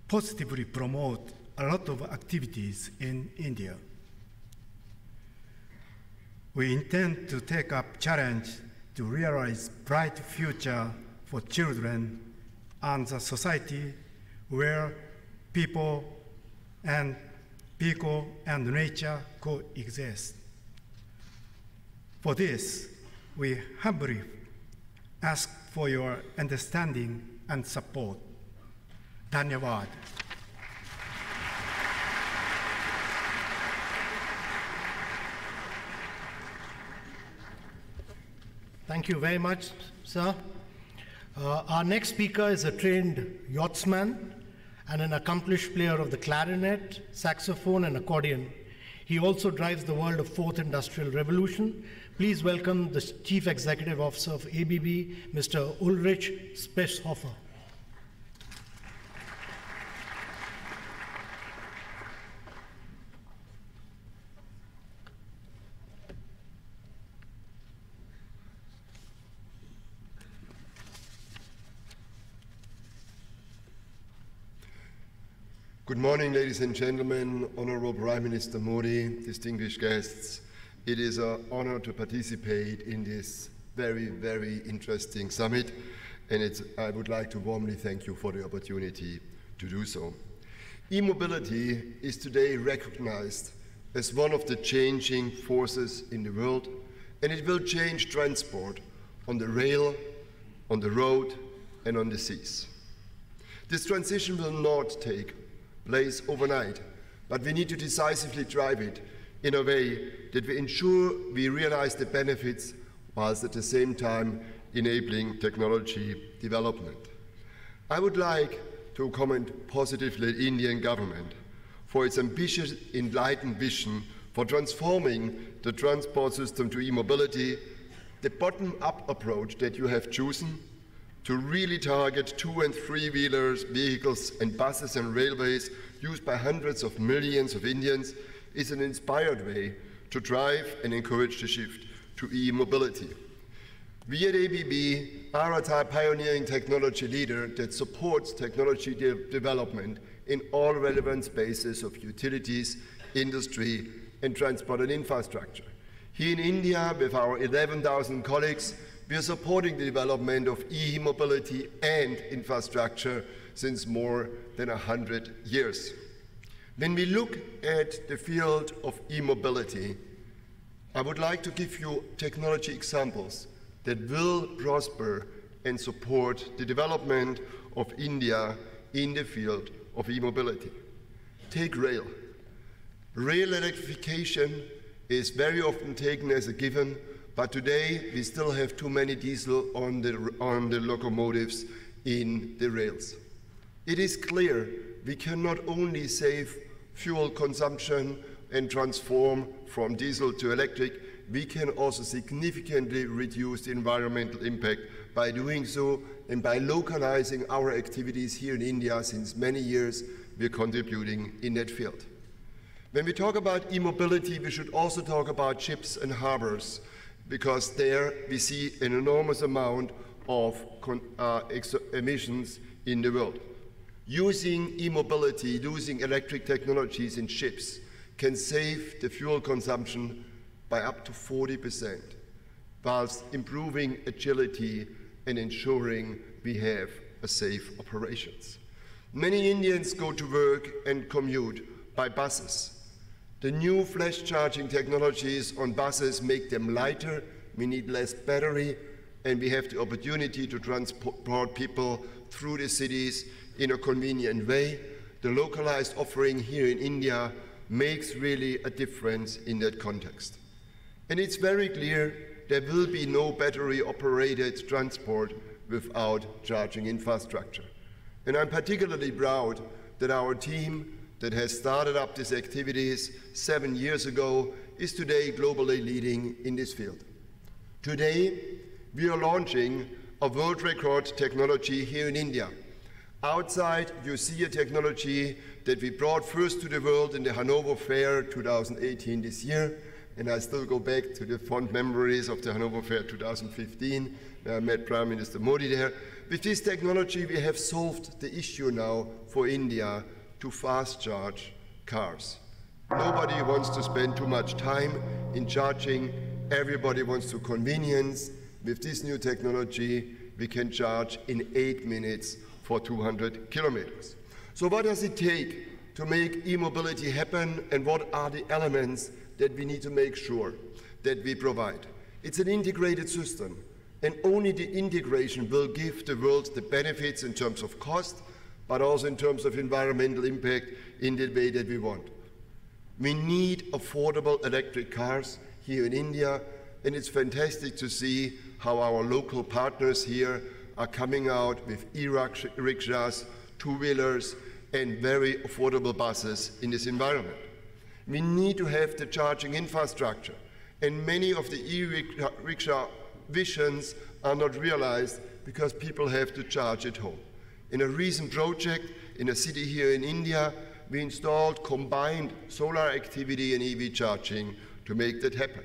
positively promote a lot of activities in India. We intend to take up challenge to realize bright future for children and the society where people and nature coexist. For this, we humbly ask for your understanding and support. Dhanyavad. Thank you very much, sir. Our next speaker is a trained yachtsman and an accomplished player of the clarinet, saxophone, and accordion. He also drives the world of Fourth Industrial Revolution. Please welcome the Chief Executive Officer of ABB, Mr. Ulrich Spiesshofer. Good morning, ladies and gentlemen, Honorable Prime Minister Modi, distinguished guests. It is an honor to participate in this very, very interesting summit, and I would like to warmly thank you for the opportunity to do so. E-mobility is today recognized as one of the changing forces in the world, and it will change transport on the rail, on the road, and on the seas. This transition will not take place overnight, but we need to decisively drive it in a way that we ensure we realize the benefits whilst at the same time enabling technology development. I would like to comment positively at the Indian government for its ambitious, enlightened vision for transforming the transport system to e-mobility, the bottom-up approach that you have chosen to really target 2- and 3-wheelers, vehicles and buses and railways used by hundreds of millions of Indians is an inspired way to drive and encourage the shift to e-mobility. We at ABB are a pioneering technology leader that supports technology development in all relevant spaces of utilities, industry, and transport and infrastructure. Here in India, with our 11,000 colleagues, we are supporting the development of e-mobility and infrastructure since more than 100 years. When we look at the field of e-mobility, I would like to give you technology examples that will prosper and support the development of India in the field of e-mobility. Take rail. Rail electrification is very often taken as a given, But today, we still have too many diesel on the locomotives in the rails. It is clear we can not only save fuel consumption and transform from diesel to electric, we can also significantly reduce the environmental impact by doing so, and by localizing our activities here in India since many years, we're contributing in that field. When we talk about e-mobility, we should also talk about ships and harbors, because there we see an enormous amount of emissions in the world. Using e-mobility, using electric technologies in ships can save the fuel consumption by up to 40%, whilst improving agility and ensuring we have a safe operations. Many Indians go to work and commute by buses. The new flash charging technologies on buses make them lighter, we need less battery, and we have the opportunity to transport people through the cities in a convenient way. The localized offering here in India makes really a difference in that context. And it's very clear there will be no battery-operated transport without charging infrastructure. And I'm particularly proud that our team that has started up these activities 7 years ago is today globally leading in this field. Today, we are launching a world record technology here in India. Outside, you see a technology that we brought first to the world in the Hanover Fair 2018 this year, and I still go back to the fond memories of the Hanover Fair 2015, where I met Prime Minister Modi there. With this technology, we have solved the issue now for India to fast charge cars. Nobody wants to spend too much time in charging. Everybody wants to convenience. With this new technology, we can charge in 8 minutes for 200 kilometers. So what does it take to make e-mobility happen, and what are the elements that we need to make sure that we provide? It's an integrated system, and only the integration will give the world the benefits in terms of cost, but also in terms of environmental impact in the way that we want. We need affordable electric cars here in India, and it's fantastic to see how our local partners here are coming out with e-rickshaws, two-wheelers, and very affordable buses in this environment. We need to have the charging infrastructure, and many of the e-rickshaw visions are not realized because people have to charge at home. In a recent project in a city here in India, we installed combined solar activity and EV charging to make that happen.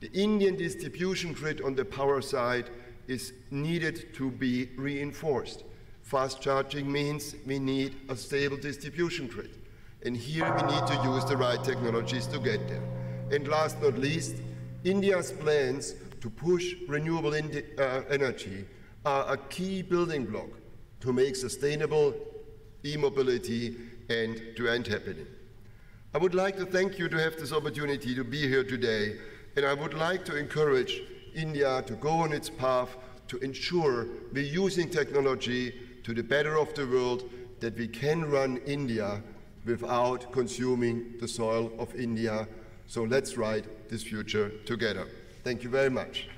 The Indian distribution grid on the power side is needed to be reinforced. Fast charging means we need a stable distribution grid. And here we need to use the right technologies to get there. And last but not least, India's plans to push renewable energy are a key building block to make sustainable e-mobility end-to-end happening. I would like to thank you to have this opportunity to be here today, and I would like to encourage India to go on its path to ensure we're using technology to the better of the world, that we can run India without consuming the soil of India. So let's write this future together. Thank you very much.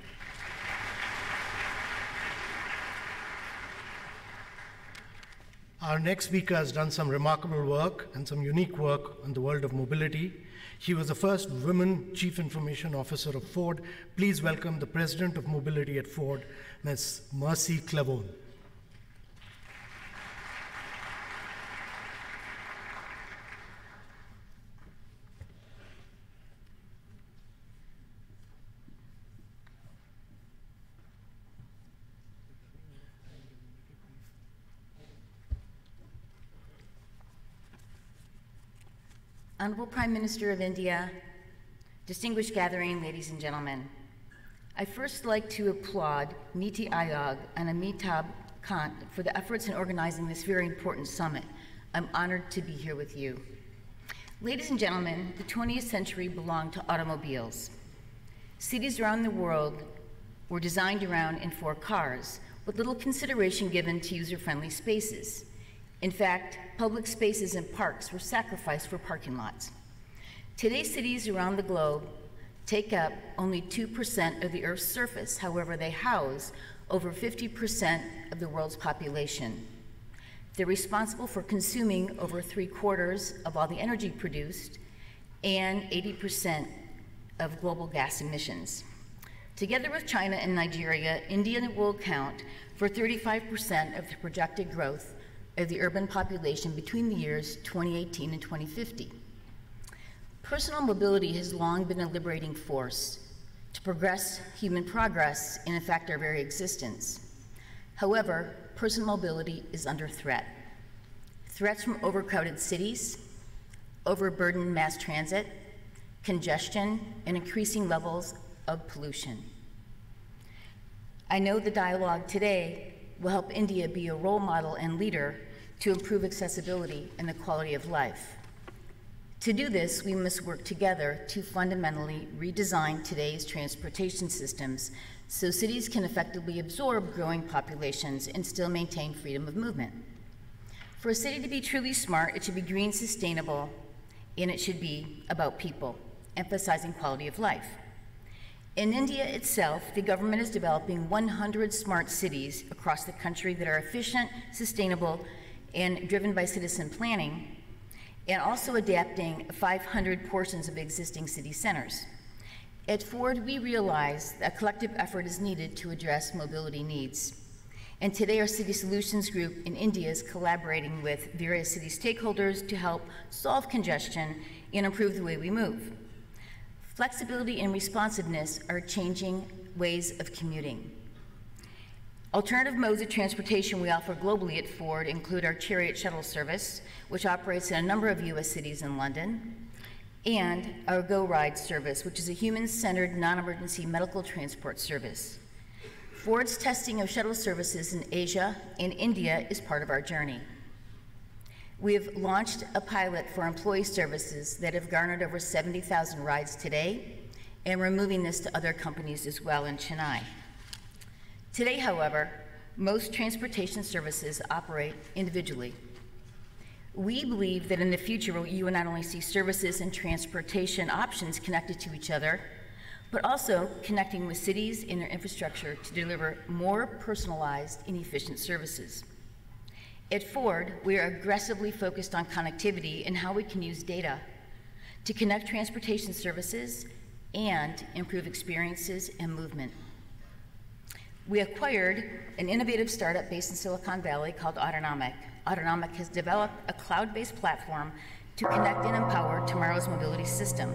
Our next speaker has done some remarkable work and some unique work in the world of mobility. She was the first woman Chief Information Officer of Ford. Please welcome the President of Mobility at Ford, Ms. Mercy Clavone. Honorable Prime Minister of India, distinguished gathering, ladies and gentlemen, I'd first like to applaud Niti Aayog and Amitabh Kant for the efforts in organizing this very important summit. I'm honored to be here with you. Ladies and gentlemen, the 20th century belonged to automobiles. Cities around the world were designed around and for cars, with little consideration given to user-friendly spaces. In fact, public spaces and parks were sacrificed for parking lots. Today, cities around the globe take up only 2% of the Earth's surface. However, they house over 50% of the world's population. They're responsible for consuming over 3/4 of all the energy produced and 80% of global gas emissions. Together with China and Nigeria, India will account for 35% of the projected growth of the urban population between the years 2018 and 2050. Personal mobility has long been a liberating force to progress human progress and, in fact, our very existence. However, personal mobility is under threat. Threats from overcrowded cities, overburdened mass transit, congestion, and increasing levels of pollution. I know the dialogue today will help India be a role model and leader to improve accessibility and the quality of life. To do this, we must work together to fundamentally redesign today's transportation systems so cities can effectively absorb growing populations and still maintain freedom of movement. For a city to be truly smart, it should be green, sustainable, and it should be about people, emphasizing quality of life. In India itself, the government is developing 100 smart cities across the country that are efficient, sustainable, and driven by citizen planning, and also adapting 500 portions of existing city centers. At Ford, we realize that a collective effort is needed to address mobility needs. And today, our City Solutions Group in India is collaborating with various city stakeholders to help solve congestion and improve the way we move. Flexibility and responsiveness are changing ways of commuting. Alternative modes of transportation we offer globally at Ford include our Chariot shuttle service, which operates in a number of U.S. cities and London, and our Go Ride service, which is a human-centered, non-emergency medical transport service. Ford's testing of shuttle services in Asia and India is part of our journey. We have launched a pilot for employee services that have garnered over 70,000 rides today, and we're moving this to other companies as well in Chennai. Today, however, most transportation services operate individually. We believe that in the future, you will not only see services and transportation options connected to each other, but also connecting with cities and their infrastructure to deliver more personalized and efficient services. At Ford, we are aggressively focused on connectivity and how we can use data to connect transportation services and improve experiences and movement. We acquired an innovative startup based in Silicon Valley called Autonomic. Autonomic has developed a cloud-based platform to connect and empower tomorrow's mobility system.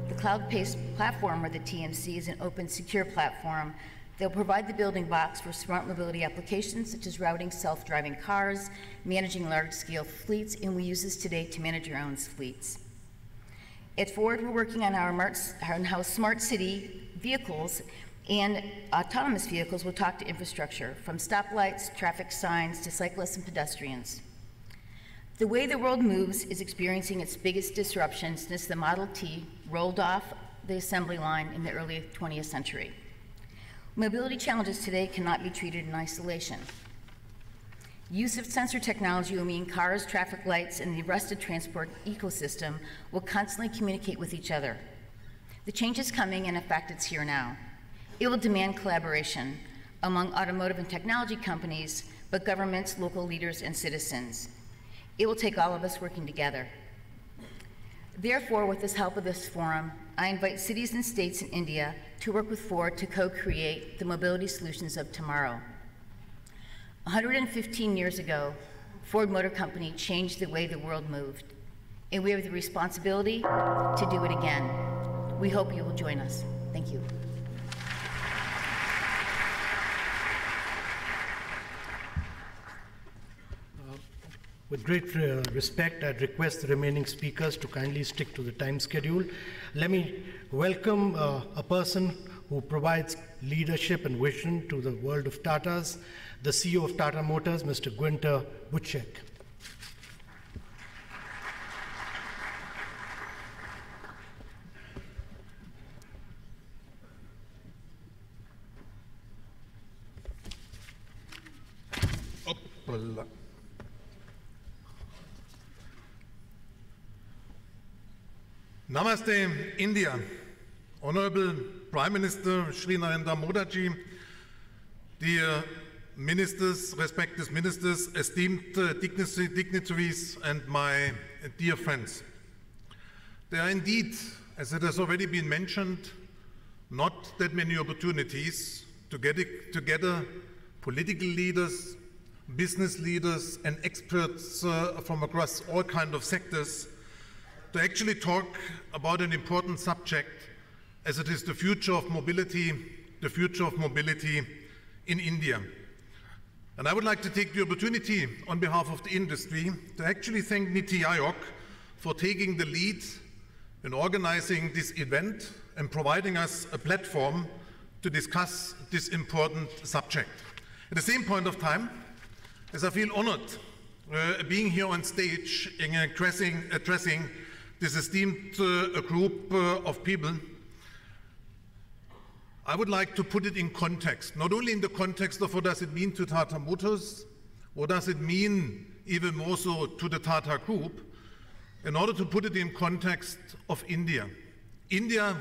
The cloud-based platform, or the TMC, is an open, secure platform that will provide the building blocks for smart mobility applications such as routing self-driving cars, managing large-scale fleets, and we use this today to manage our own fleets. At Ford, we're working on our how smart city vehicles and autonomous vehicles will talk to infrastructure, from stoplights, traffic signs, to cyclists and pedestrians. The way the world moves is experiencing its biggest disruption since the Model T rolled off the assembly line in the early 20th century. Mobility challenges today cannot be treated in isolation. Use of sensor technology will mean cars, traffic lights, and the rest of transport ecosystem will constantly communicate with each other. The change is coming, and in fact, it's here now. It will demand collaboration among automotive and technology companies, but governments, local leaders, and citizens. It will take all of us working together. Therefore, with the help of this forum, I invite cities and states in India to work with Ford to co-create the mobility solutions of tomorrow. 115 years ago, Ford Motor Company changed the way the world moved, and we have the responsibility to do it again. We hope you will join us. Thank you. With great respect, I'd request the remaining speakers to kindly stick to the time schedule. Let me welcome a person who provides leadership and vision to the world of Tatas, the CEO of Tata Motors, Mr. Günther Butschek. Namaste, India. Honorable Prime Minister Shri Narendra Modi, dear ministers, respected ministers, esteemed dignitaries, and my dear friends. There are indeed, as it has already been mentioned, not that many opportunities to get together political leaders, business leaders, and experts from across all kinds of sectors to actually talk about an important subject as it is the future of mobility in India. And I would like to take the opportunity on behalf of the industry to actually thank NITI Aayog for taking the lead in organizing this event and providing us a platform to discuss this important subject. At the same point of time, as I feel honored being here on stage and addressing this esteemed group of people, I would like to put it in context, not only in the context of what does it mean to Tata Motors, what does it mean even more so to the Tata Group, in order to put it in context of India. India,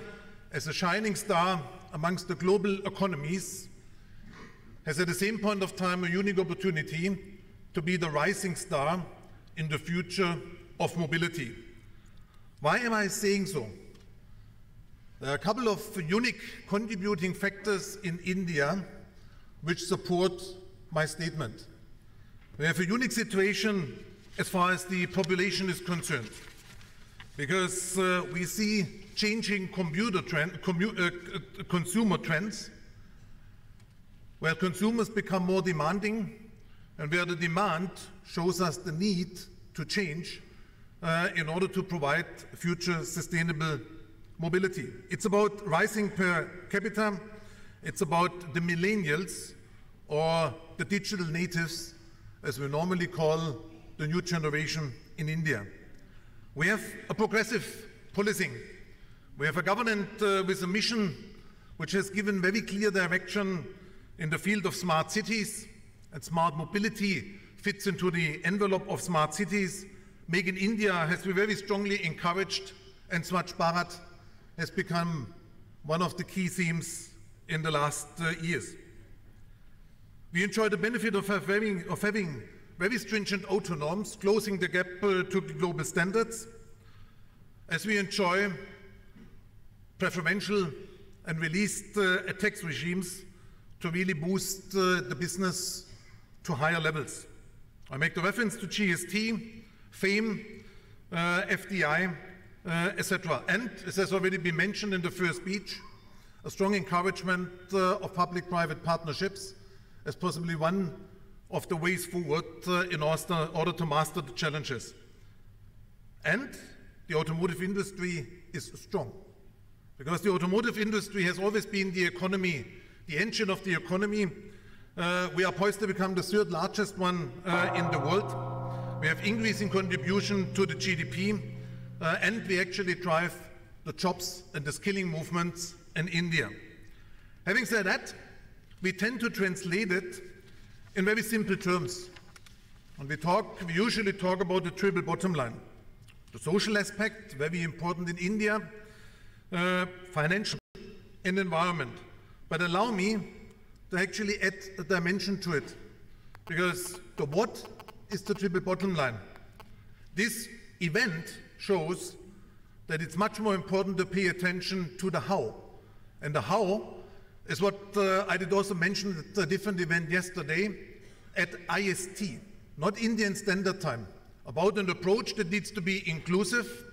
as a shining star amongst the global economies, has at the same point of time a unique opportunity to be the rising star in the future of mobility. Why am I saying so? There are a couple of unique contributing factors in India which support my statement. We have a unique situation as far as the population is concerned, because we see changing consumer trends, where consumers become more demanding and where the demand shows us the need to change in order to provide future sustainable mobility. It's about rising per capita, it's about the millennials, or the digital natives, as we normally call the new generation in India. We have a progressive policing. We have a government with a mission which has given very clear direction in the field of smart cities, and smart mobility fits into the envelope of smart cities. Make in India has been very strongly encouraged, and Swachh Bharat has become one of the key themes in the last years. We enjoy the benefit of having very stringent auto norms, closing the gap to global standards, as we enjoy preferential and released tax regimes to really boost the business to higher levels. I make the reference to GST, FAME, FDI, etc. And, as has already been mentioned in the first speech, a strong encouragement of public-private partnerships as possibly one of the ways forward in order to master the challenges. And the automotive industry is strong, because the automotive industry has always been the economy, the engine of the economy. We are poised to become the third largest one in the world. We have increasing contribution to the GDP, and we actually drive the jobs and the skilling movements in India. Having said that, we tend to translate it in very simple terms. And we usually talk about the triple bottom line. The social aspect, very important in India, financial and environment. But allow me to actually add a dimension to it, because the what is the triple bottom line. This event shows that it's much more important to pay attention to the how. And the how is what I did also mention at a different event yesterday at IST, not Indian Standard Time, about an approach that needs to be inclusive,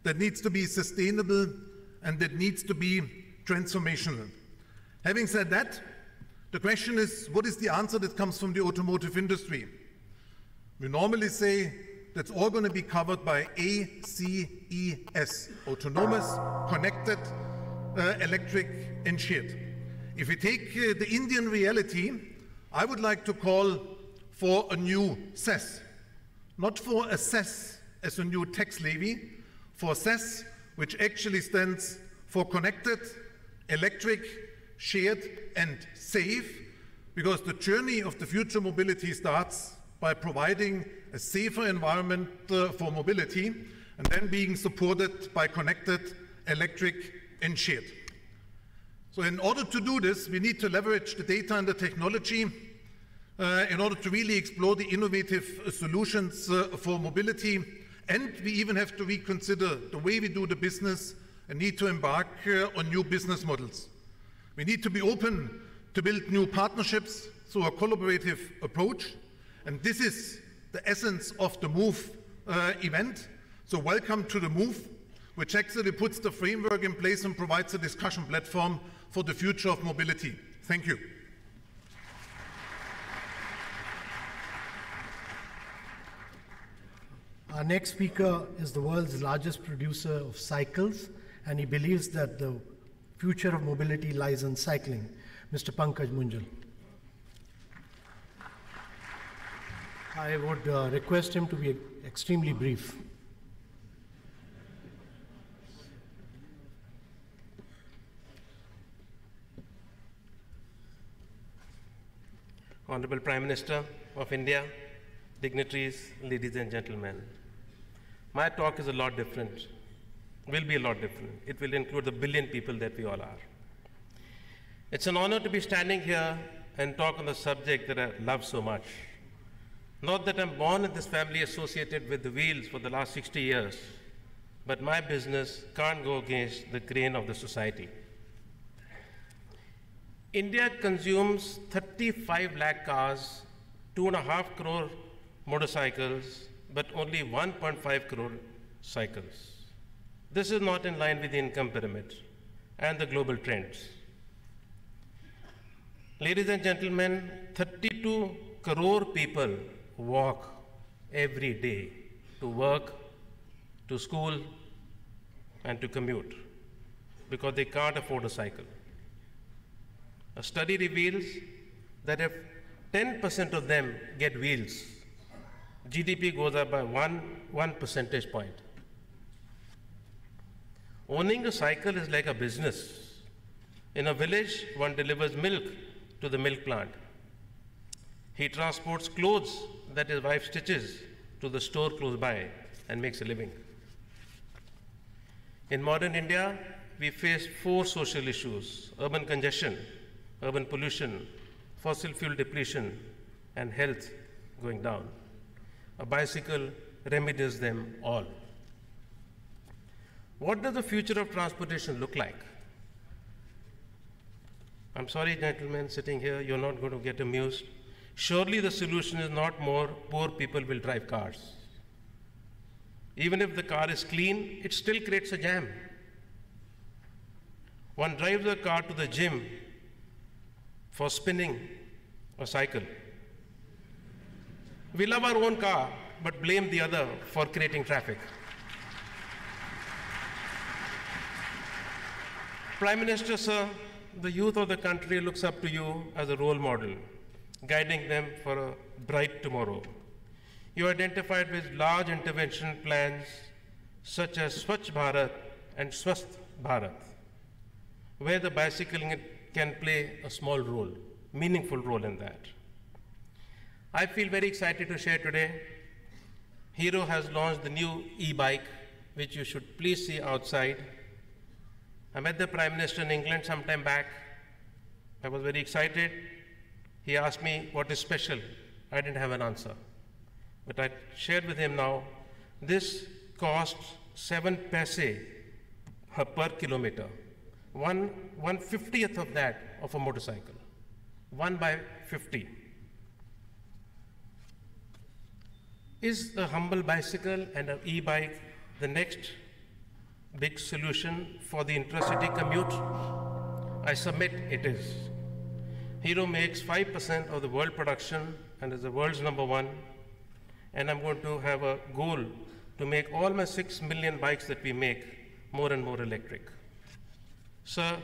that needs to be sustainable, and that needs to be transformational. Having said that, the question is, what is the answer that comes from the automotive industry? We normally say that's all going to be covered by ACES, autonomous, connected, electric, and shared. If we take the Indian reality, I would like to call for a new CES, not for a CES as a new tax levy, for CES, which actually stands for connected, electric, shared, and safe, because the journey of the future mobility starts by providing a safer environment for mobility, and then being supported by connected, electric, and shared. So in order to do this, we need to leverage the data and the technology in order to really explore the innovative solutions for mobility. And we even have to reconsider the way we do the business and need to embark on new business models. We need to be open to build new partnerships through a collaborative approach. And this is the essence of the MOVE event. So welcome to the MOVE, which actually puts the framework in place and provides a discussion platform for the future of mobility. Thank you. Our next speaker is the world's largest producer of cycles, and he believes that the future of mobility lies in cycling. Mr. Pankaj Munjal. I would request him to be extremely brief. Honorable Prime Minister of India, dignitaries, ladies and gentlemen. My talk is a lot different, will be a lot different. It will include the billion people that we all are. It's an honor to be standing here and talk on the subject that I love so much. Not that I'm born in this family associated with the wheels for the last 60 years, but my business can't go against the grain of the society. India consumes 35 lakh cars, 2.5 crore motorcycles, but only 1.5 crore cycles. This is not in line with the income pyramid and the global trends. Ladies and gentlemen, 32 crore people walk every day to work, to school, and to commute because they can't afford a cycle. A study reveals that if 10% of them get wheels, GDP goes up by one percentage point. Owning a cycle is like a business. In a village, one delivers milk to the milk plant. He transports clothes that his wife stitches to the store close by and makes a living. In modern India, we face 4 social issues: urban congestion, urban pollution, fossil fuel depletion, and health going down. A bicycle remedies them all. What does the future of transportation look like? I'm sorry, gentlemen, sitting here, you're not going to get amused. Surely the solution is not more poor people will drive cars. Even if the car is clean, it still creates a jam. One drives a car to the gym for spinning a cycle. We love our own car, but blame the other for creating traffic. Prime Minister, sir, the youth of the country looks up to you as a role model, guiding them for a bright tomorrow. You identified with large intervention plans such as Swachh Bharat and Swasth Bharat, where the bicycle can play a small role, meaningful role in that. I feel very excited to share today. Hero has launched the new e-bike, which you should please see outside. I met the Prime Minister in England some time back. I was very excited. He asked me what is special. I didn't have an answer. But I shared with him now, this costs 7 paise per kilometer. 1/50th of that of a motorcycle. 1/50. Is a humble bicycle and an e-bike the next big solution for the intracity commute? I submit it is. Hero makes 5% of the world production and is the world's #1. And I'm going to have a goal to make all my 6 million bikes that we make more and more electric. Sir,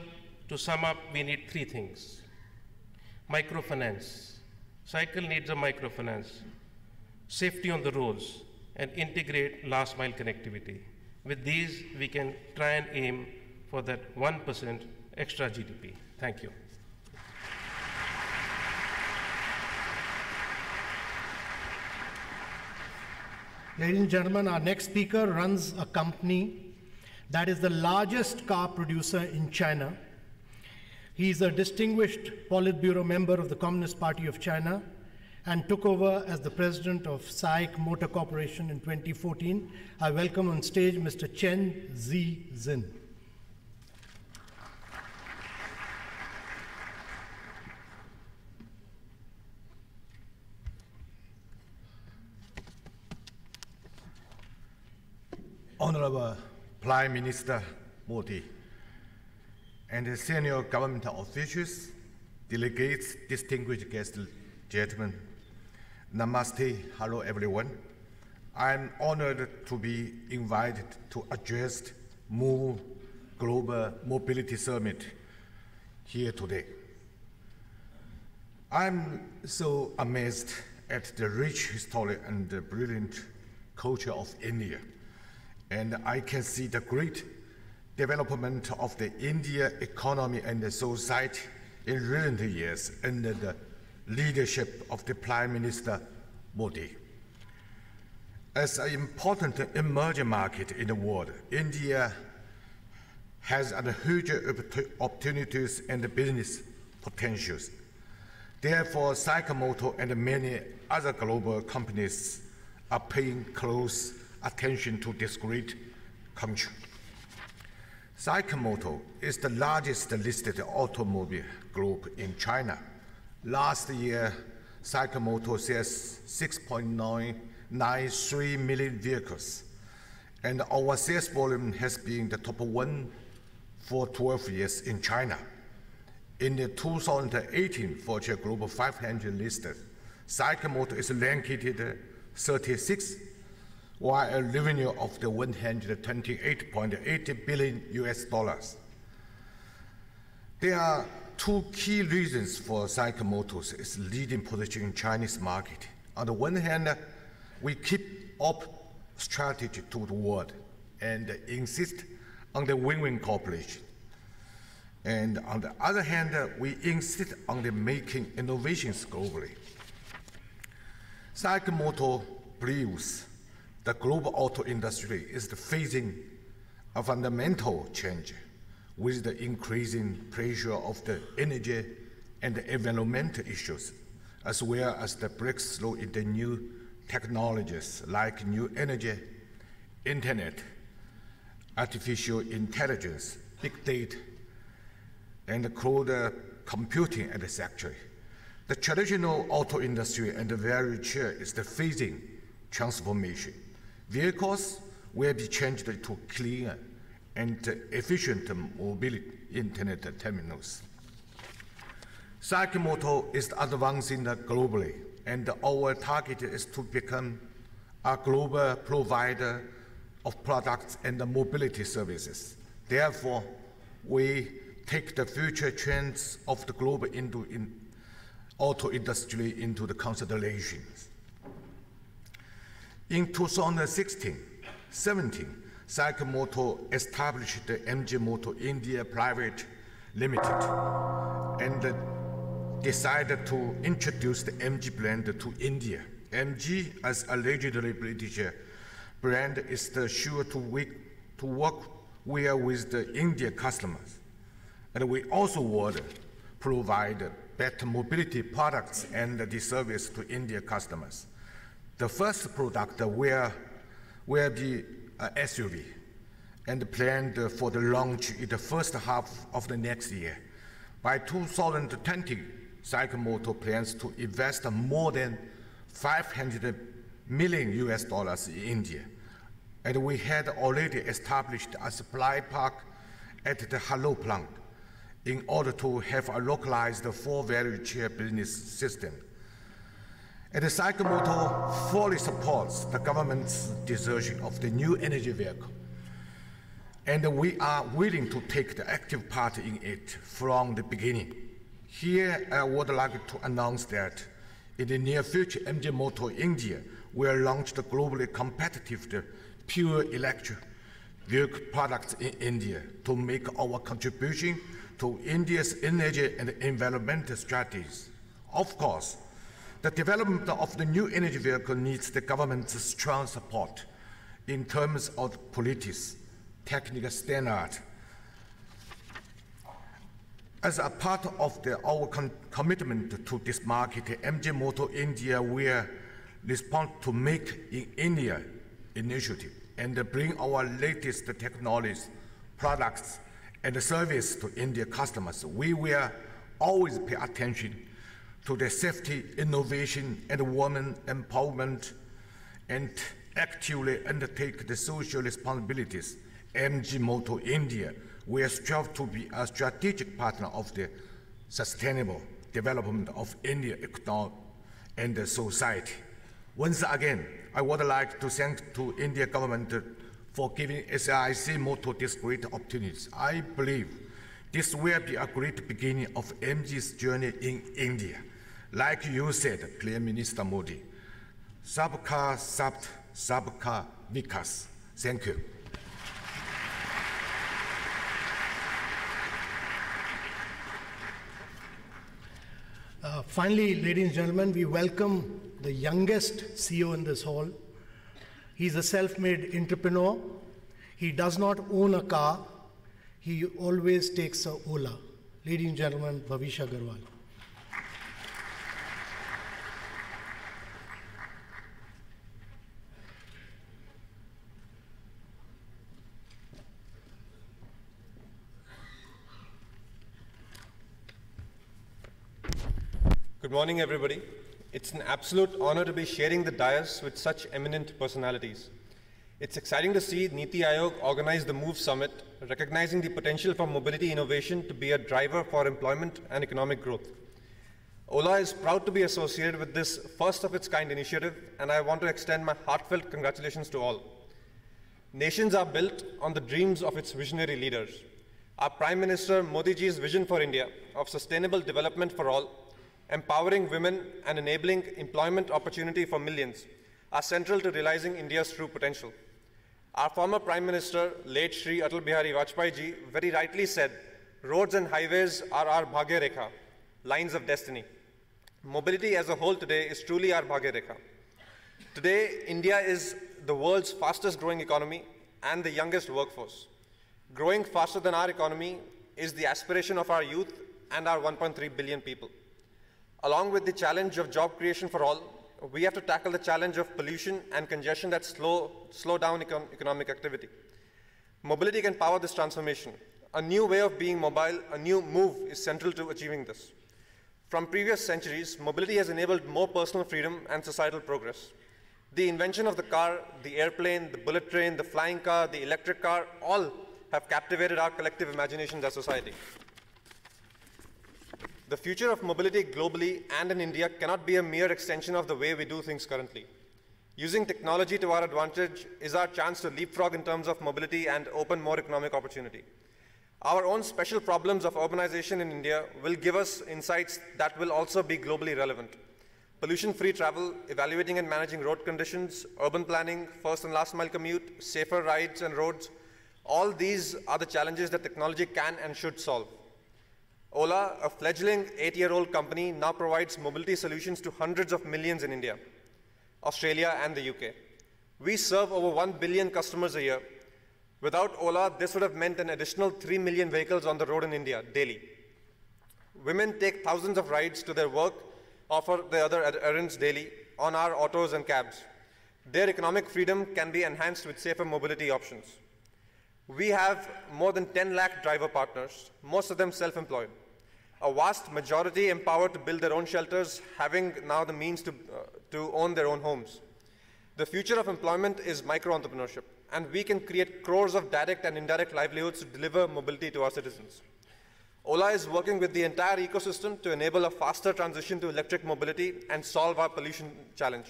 to sum up, we need 3 things. Microfinance. Cycle needs a microfinance. Safety on the roads, and integrate last mile connectivity. With these, we can try and aim for that 1% extra GDP. Thank you. Ladies and gentlemen, our next speaker runs a company that is the largest car producer in China. He's a distinguished Politburo member of the Communist Party of China and took over as the president of SAIC Motor Corporation in 2014. I welcome on stage Mr. Chen Zixin. Honorable Prime Minister Modi and senior government officials, delegates, distinguished guests, gentlemen, namaste, hello everyone. I'm honored to be invited to address MOVE Global Mobility Summit here today. I'm so amazed at the rich history and the brilliant culture of India. And I can see the great development of the India economy and the society in recent years under the leadership of the Prime Minister Modi. As an important emerging market in the world, India has huge opportunities and business potentials. Therefore, SAIC Motor and many other global companies are paying close attention to this great country. SAIC Motor is the largest listed automobile group in China. Last year, SAIC Motor sells 6.993 million vehicles, and our sales volume has been the top one for 12 years in China. In the 2018 Fortune Global 500 list, SAIC Motor is ranked 36, while a revenue of the $128.8 billion US. There are two key reasons for SAIC Motors' its leading position in Chinese market. On the one hand, we keep up strategy to the world and insist on the win-win cooperation. And on the other hand, we insist on the making innovations globally. SAIC Motor believes the global auto industry is facing a fundamental change with the increasing pressure of the energy and the environmental issues, as well as the breakthrough in the new technologies like new energy, internet, artificial intelligence, big data, and cloud computing, etc. The traditional auto industry and the value chain is facing transformation. Vehicles will be changed to cleaner and efficient mobility internet terminals. SAIC Motor is advancing globally, and our target is to become a global provider of products and mobility services. Therefore, we take the future trends of the global auto industry into the considerations. In 2016-17, SAIC Motor established the MG Motor India Private Limited and decided to introduce the MG brand to India. MG, as a legendary British brand, is sure to work well with the Indian customers. And we also would provide better mobility products and the service to Indian customers. The first product will be an SUV and planned for the launch in the first half of the next year. By 2020, SAIC Motor plans to invest more than $500 million US in India. And we had already established a supply park at the Halol plant in order to have a localized full value chain business system. And the SAIC Motor fully supports the government's decision of the new energy vehicle. And we are willing to take the active part in it from the beginning. Here, I would like to announce that in the near future, MG Motor India will launch the globally competitive pure electric vehicle products in India to make our contribution to India's energy and environmental strategies. Of course, the development of the new energy vehicle needs the government's strong support in terms of politics, technical standard. As a part of our commitment to this market, MG Motor India will respond to Make in India initiative and bring our latest technologies, products, and service to Indian customers. We will always pay attention to the safety, innovation, and women empowerment, and actively undertake the social responsibilities. MG Motor India will strive to be a strategic partner of the sustainable development of India economy and the society. Once again, I would like to thank to India government for giving SAIC Motor this great opportunities. I believe this will be a great beginning of MG's journey in India. Like you said, Prime Minister Modi, Sabka Sabt, Sabka Vikas. Thank you. Finally, ladies and gentlemen, we welcome the youngest CEO in this hall. He's a self-made entrepreneur. He does not own a car. He always takes a Ola. Ladies and gentlemen, Bhavish Agarwal. Good morning, everybody. It's an absolute honor to be sharing the dais with such eminent personalities. It's exciting to see Niti Aayog organize the MOVE Summit, recognizing the potential for mobility innovation to be a driver for employment and economic growth. Ola is proud to be associated with this first-of-its-kind initiative, and I want to extend my heartfelt congratulations to all. Nations are built on the dreams of its visionary leaders. Our Prime Minister Modi ji's vision for India of sustainable development for all, empowering women and enabling employment opportunity for millions are central to realizing India's true potential. Our former Prime Minister, late Shri Atal Bihari Vajpayee ji, very rightly said, roads and highways are our Bhagya Rekha, lines of destiny. Mobility as a whole today is truly our Bhagya Rekha. Today, India is the world's fastest growing economy and the youngest workforce. Growing faster than our economy is the aspiration of our youth and our 1.3 billion people. Along with the challenge of job creation for all, we have to tackle the challenge of pollution and congestion that slow down economic activity. Mobility can power this transformation. A new way of being mobile, a new move is central to achieving this. From previous centuries, mobility has enabled more personal freedom and societal progress. The invention of the car, the airplane, the bullet train, the flying car, the electric car, all have captivated our collective imaginations as society. The future of mobility globally and in India cannot be a mere extension of the way we do things currently. Using technology to our advantage is our chance to leapfrog in terms of mobility and open more economic opportunity. Our own special problems of urbanization in India will give us insights that will also be globally relevant. Pollution-free travel, evaluating and managing road conditions, urban planning, first and last mile commute, safer rides and roads, all these are the challenges that technology can and should solve. Ola, a fledgling 8-year-old company, now provides mobility solutions to hundreds of millions in India, Australia, and the UK. We serve over 1 billion customers a year. Without Ola, this would have meant an additional 3 million vehicles on the road in India daily. Women take thousands of rides to their work or for their other errands daily on our autos and cabs. Their economic freedom can be enhanced with safer mobility options. We have more than 10 lakh driver partners, most of them self-employed. A vast majority empowered to build their own shelters, having now the means to own their own homes. The future of employment is micro-entrepreneurship, and we can create crores of direct and indirect livelihoods to deliver mobility to our citizens. Ola is working with the entire ecosystem to enable a faster transition to electric mobility and solve our pollution challenge.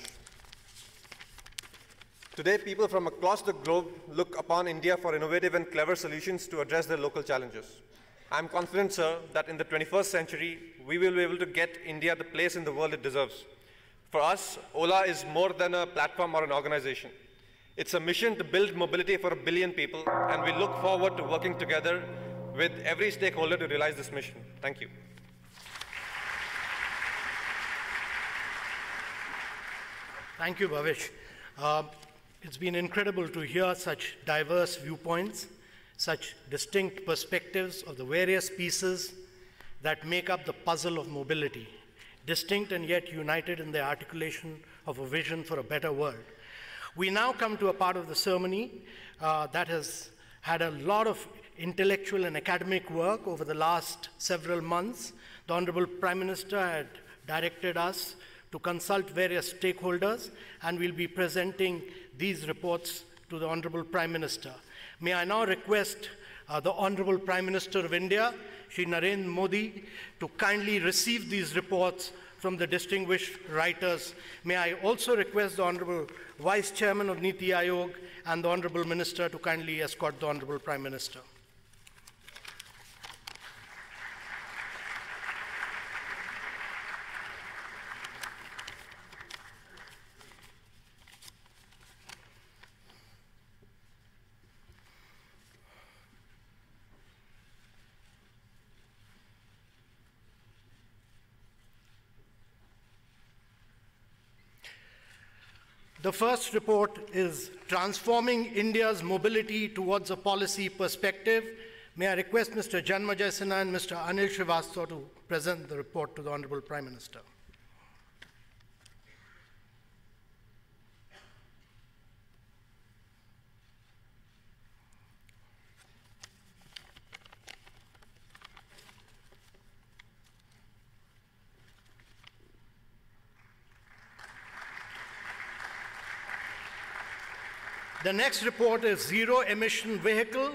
Today, people from across the globe look upon India for innovative and clever solutions to address their local challenges. I'm confident, sir, that in the 21st century, we will be able to get India the place in the world it deserves. For us, Ola is more than a platform or an organization. It's a mission to build mobility for 1 billion people, and we look forward to working together with every stakeholder to realize this mission. Thank you. Thank you, Bhavish. It's been incredible to hear such diverse viewpoints, such distinct perspectives of the various pieces that make up the puzzle of mobility, distinct and yet united in their articulation of a vision for a better world. We now come to a part of the ceremony that has had a lot of intellectual and academic work over the last several months. The Honorable Prime Minister had directed us to consult various stakeholders, and we'll be presenting these reports to the Honorable Prime Minister. May I now request the Honorable Prime Minister of India, Shri Narendra Modi, to kindly receive these reports from the distinguished writers. May I also request the Honorable Vice Chairman of Niti Aayog and the Honorable Minister to kindly escort the Honorable Prime Minister. The first report is Transforming India's Mobility Towards a Policy Perspective. May I request Mr. Janmajay Sinha and Mr. Anil Srivastava to present the report to the Honorable Prime Minister. The next report is Zero Emission Vehicle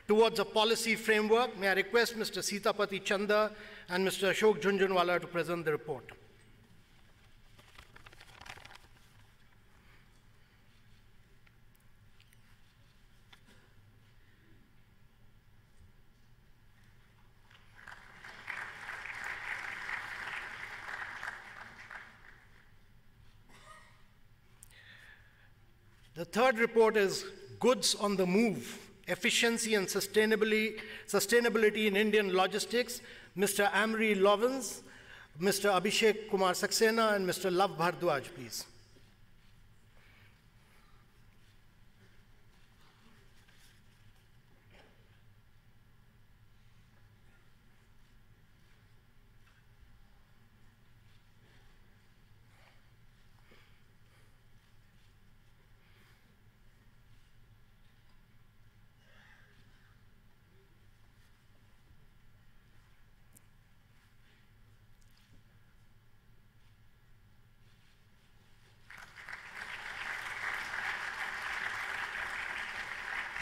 Towards a Policy Framework. May I request Mr. Sitapati Chanda and Mr. Ashok Jhunjhunwala to present the report. The third report is Goods on the Move, Efficiency and Sustainability in Indian Logistics. Mr. Amory Lovins, Mr. Abhishek Kumar Saxena, and Mr. Lav Bhardwaj, please.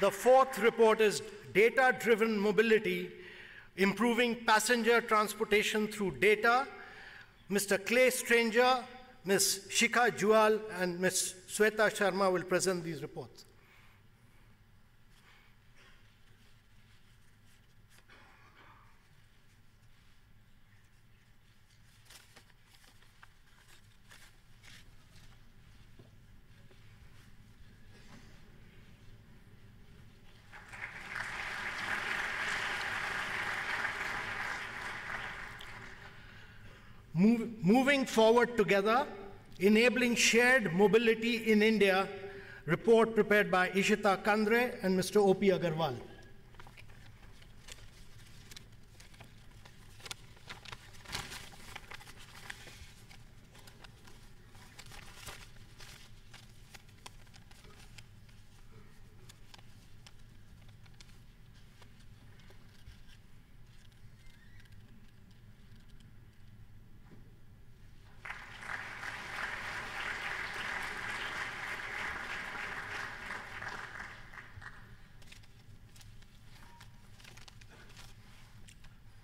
The fourth report is Data-Driven Mobility, Improving Passenger Transportation Through Data. Mr. Clay Stranger, Ms. Shikha Jual, and Ms. Sweta Sharma will present these reports. Moving Forward Together, Enabling Shared Mobility in India, report prepared by Ishita Kandre and Mr. O.P. Agarwal.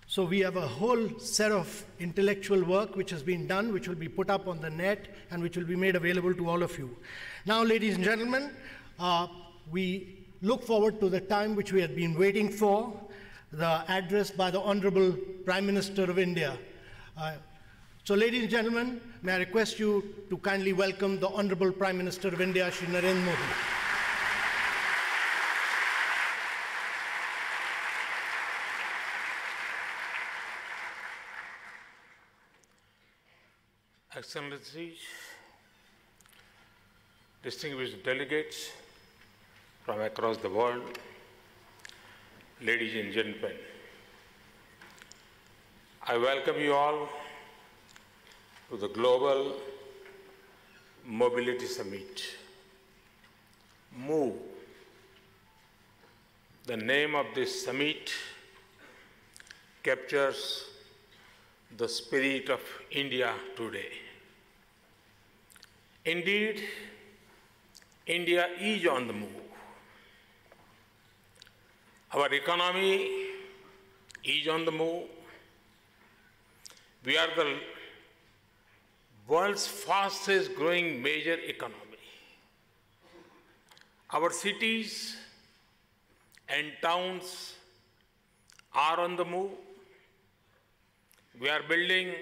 So we have a whole set of intellectual work which has been done, which will be put up on the net and which will be made available to all of you. Now, ladies and gentlemen, we look forward to the time which we have been waiting for, the address by the Honorable Prime Minister of India. So ladies and gentlemen, may I request you to kindly welcome the Honorable Prime Minister of India, Shri Narendra Modi. Excellencies, distinguished delegates from across the world, ladies and gentlemen, I welcome you all to the Global Mobility Summit. MOVE. The name of this summit captures the spirit of India today. Indeed, India is on the move. Our economy is on the move. We are the world's fastest growing major economy. Our cities and towns are on the move. We are building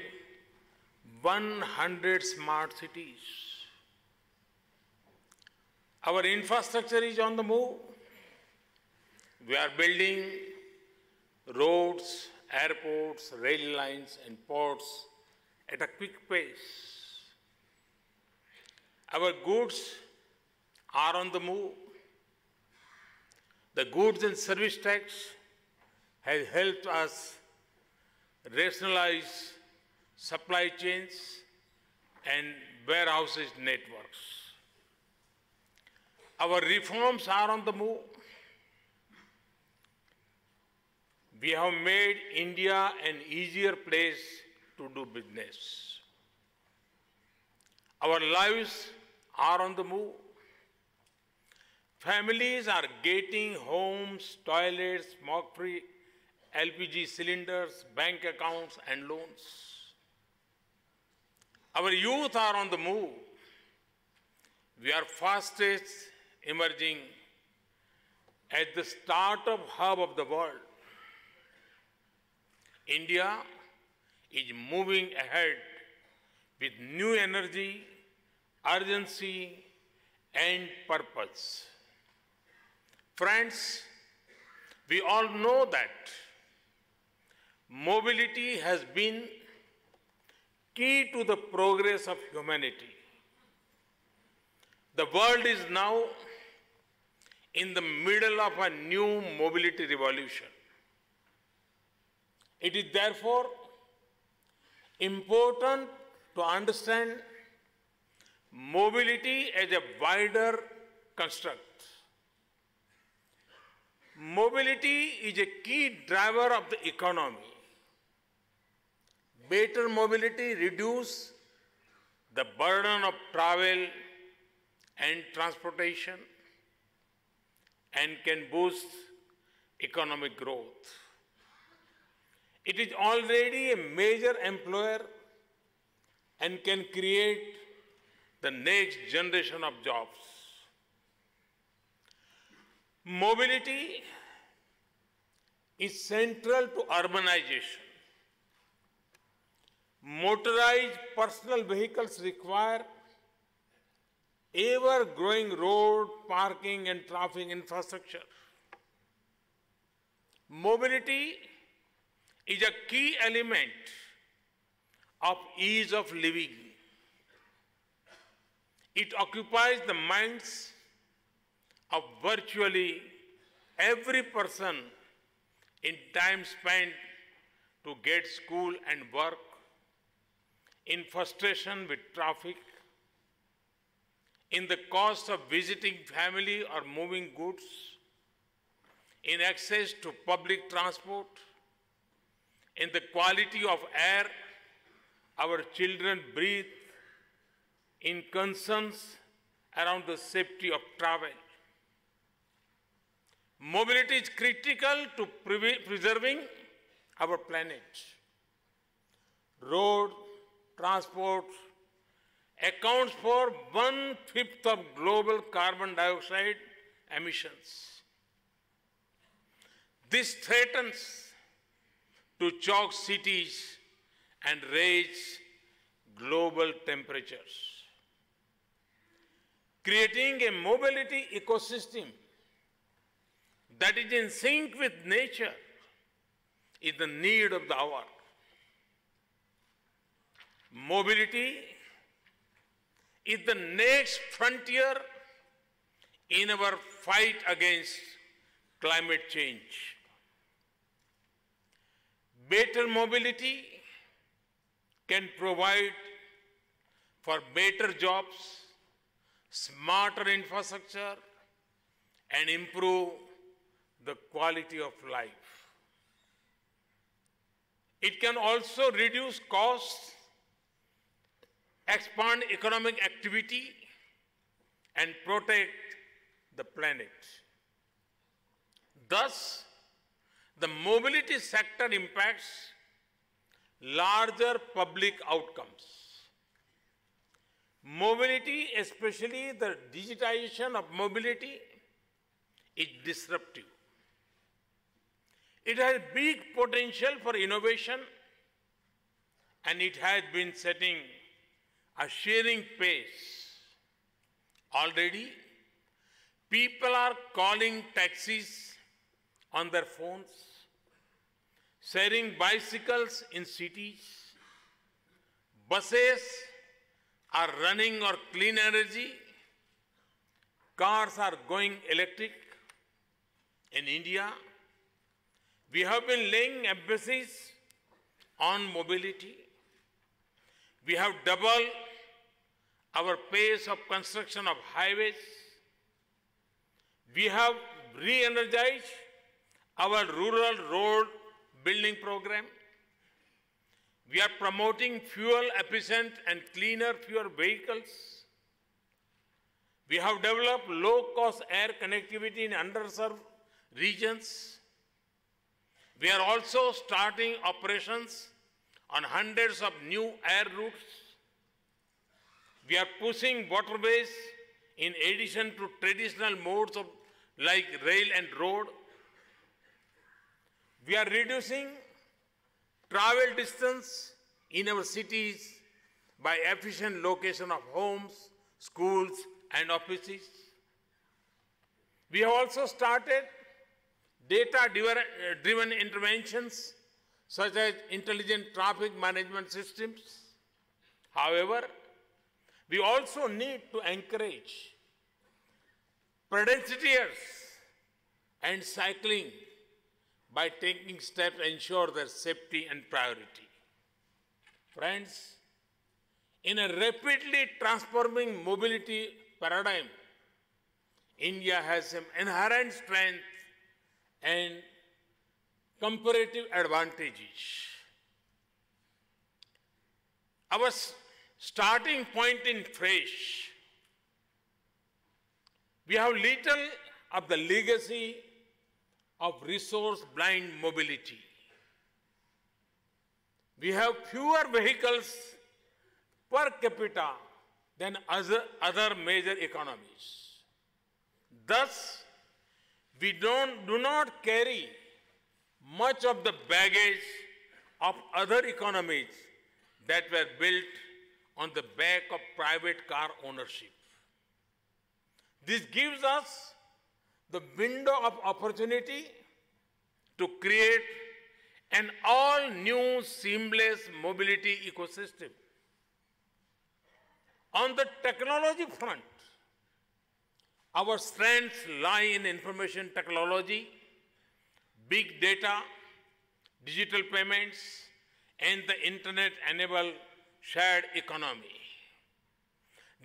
100 smart cities. Our infrastructure is on the move. We are building roads, airports, rail lines, and ports at a quick pace. Our goods are on the move. The goods and service tax has helped us rationalize supply chains and warehouses networks. Our reforms are on the move. We have made India an easier place to do business. Our lives are on the move. Families are getting homes, toilets, smoke-free LPG cylinders, bank accounts, and loans. Our youth are on the move. We are fastest emerging as the startup hub of the world. India is moving ahead with new energy, urgency, and purpose. Friends, we all know that mobility has been key to the progress of humanity. The world is now in the middle of a new mobility revolution. It is therefore important to understand mobility as a wider construct. Mobility is a key driver of the economy. Better mobility reduces the burden of travel and transportation and can boost economic growth. It is already a major employer and can create the next generation of jobs. Mobility is central to urbanization. Motorized personal vehicles require ever-growing road, parking, and traffic infrastructure. Mobility is a key element of ease of living. It occupies the minds of virtually every person in time spent to get school and work, in frustration with traffic, in the cost of visiting family or moving goods, in access to public transport, in the quality of air our children breathe, in concerns around the safety of travel. Mobility is critical to preserving our planet. Road transport accounts for 1/5 of global carbon dioxide emissions. This threatens to choke cities and raise global temperatures. Creating a mobility ecosystem that is in sync with nature is the need of the hour. Mobility is the next frontier in our fight against climate change. Better mobility can provide for better jobs, smarter infrastructure, and improve the quality of life. It can also reduce costs, expand economic activity, and protect the planet. Thus, the mobility sector impacts larger public outcomes. Mobility, especially the digitization of mobility, is disruptive. It has big potential for innovation, and it has been setting a sharing pace. Already, people are calling taxis on their phones, sharing bicycles in cities, buses are running on clean energy, cars are going electric. In India, we have been laying emphasis on mobility. We have doubled our pace of construction of highways. We have re-energized our rural road building program. We are promoting fuel-efficient and cleaner fuel vehicles. We have developed low-cost air connectivity in underserved regions. We are also starting operations on hundreds of new air routes. We are pushing waterways in addition to traditional modes of like rail and road. We are reducing travel distance in our cities by efficient location of homes, schools, and offices. We have also started data-driven interventions such as intelligent traffic management systems. However, we also need to encourage pedestrians and cycling by taking steps to ensure their safety and priority. Friends, in a rapidly transforming mobility paradigm, India has some inherent strength and comparative advantages. Our starting point is fresh. We have little of the legacy of resource-blind mobility. We have fewer vehicles per capita than other major economies. Thus, we do not carry much of the baggage of other economies that were built on the back of private car ownership. This gives us the window of opportunity to create an all-new seamless mobility ecosystem. On the technology front, our strengths lie in information technology, big data, digital payments, and the internet-enabled shared economy.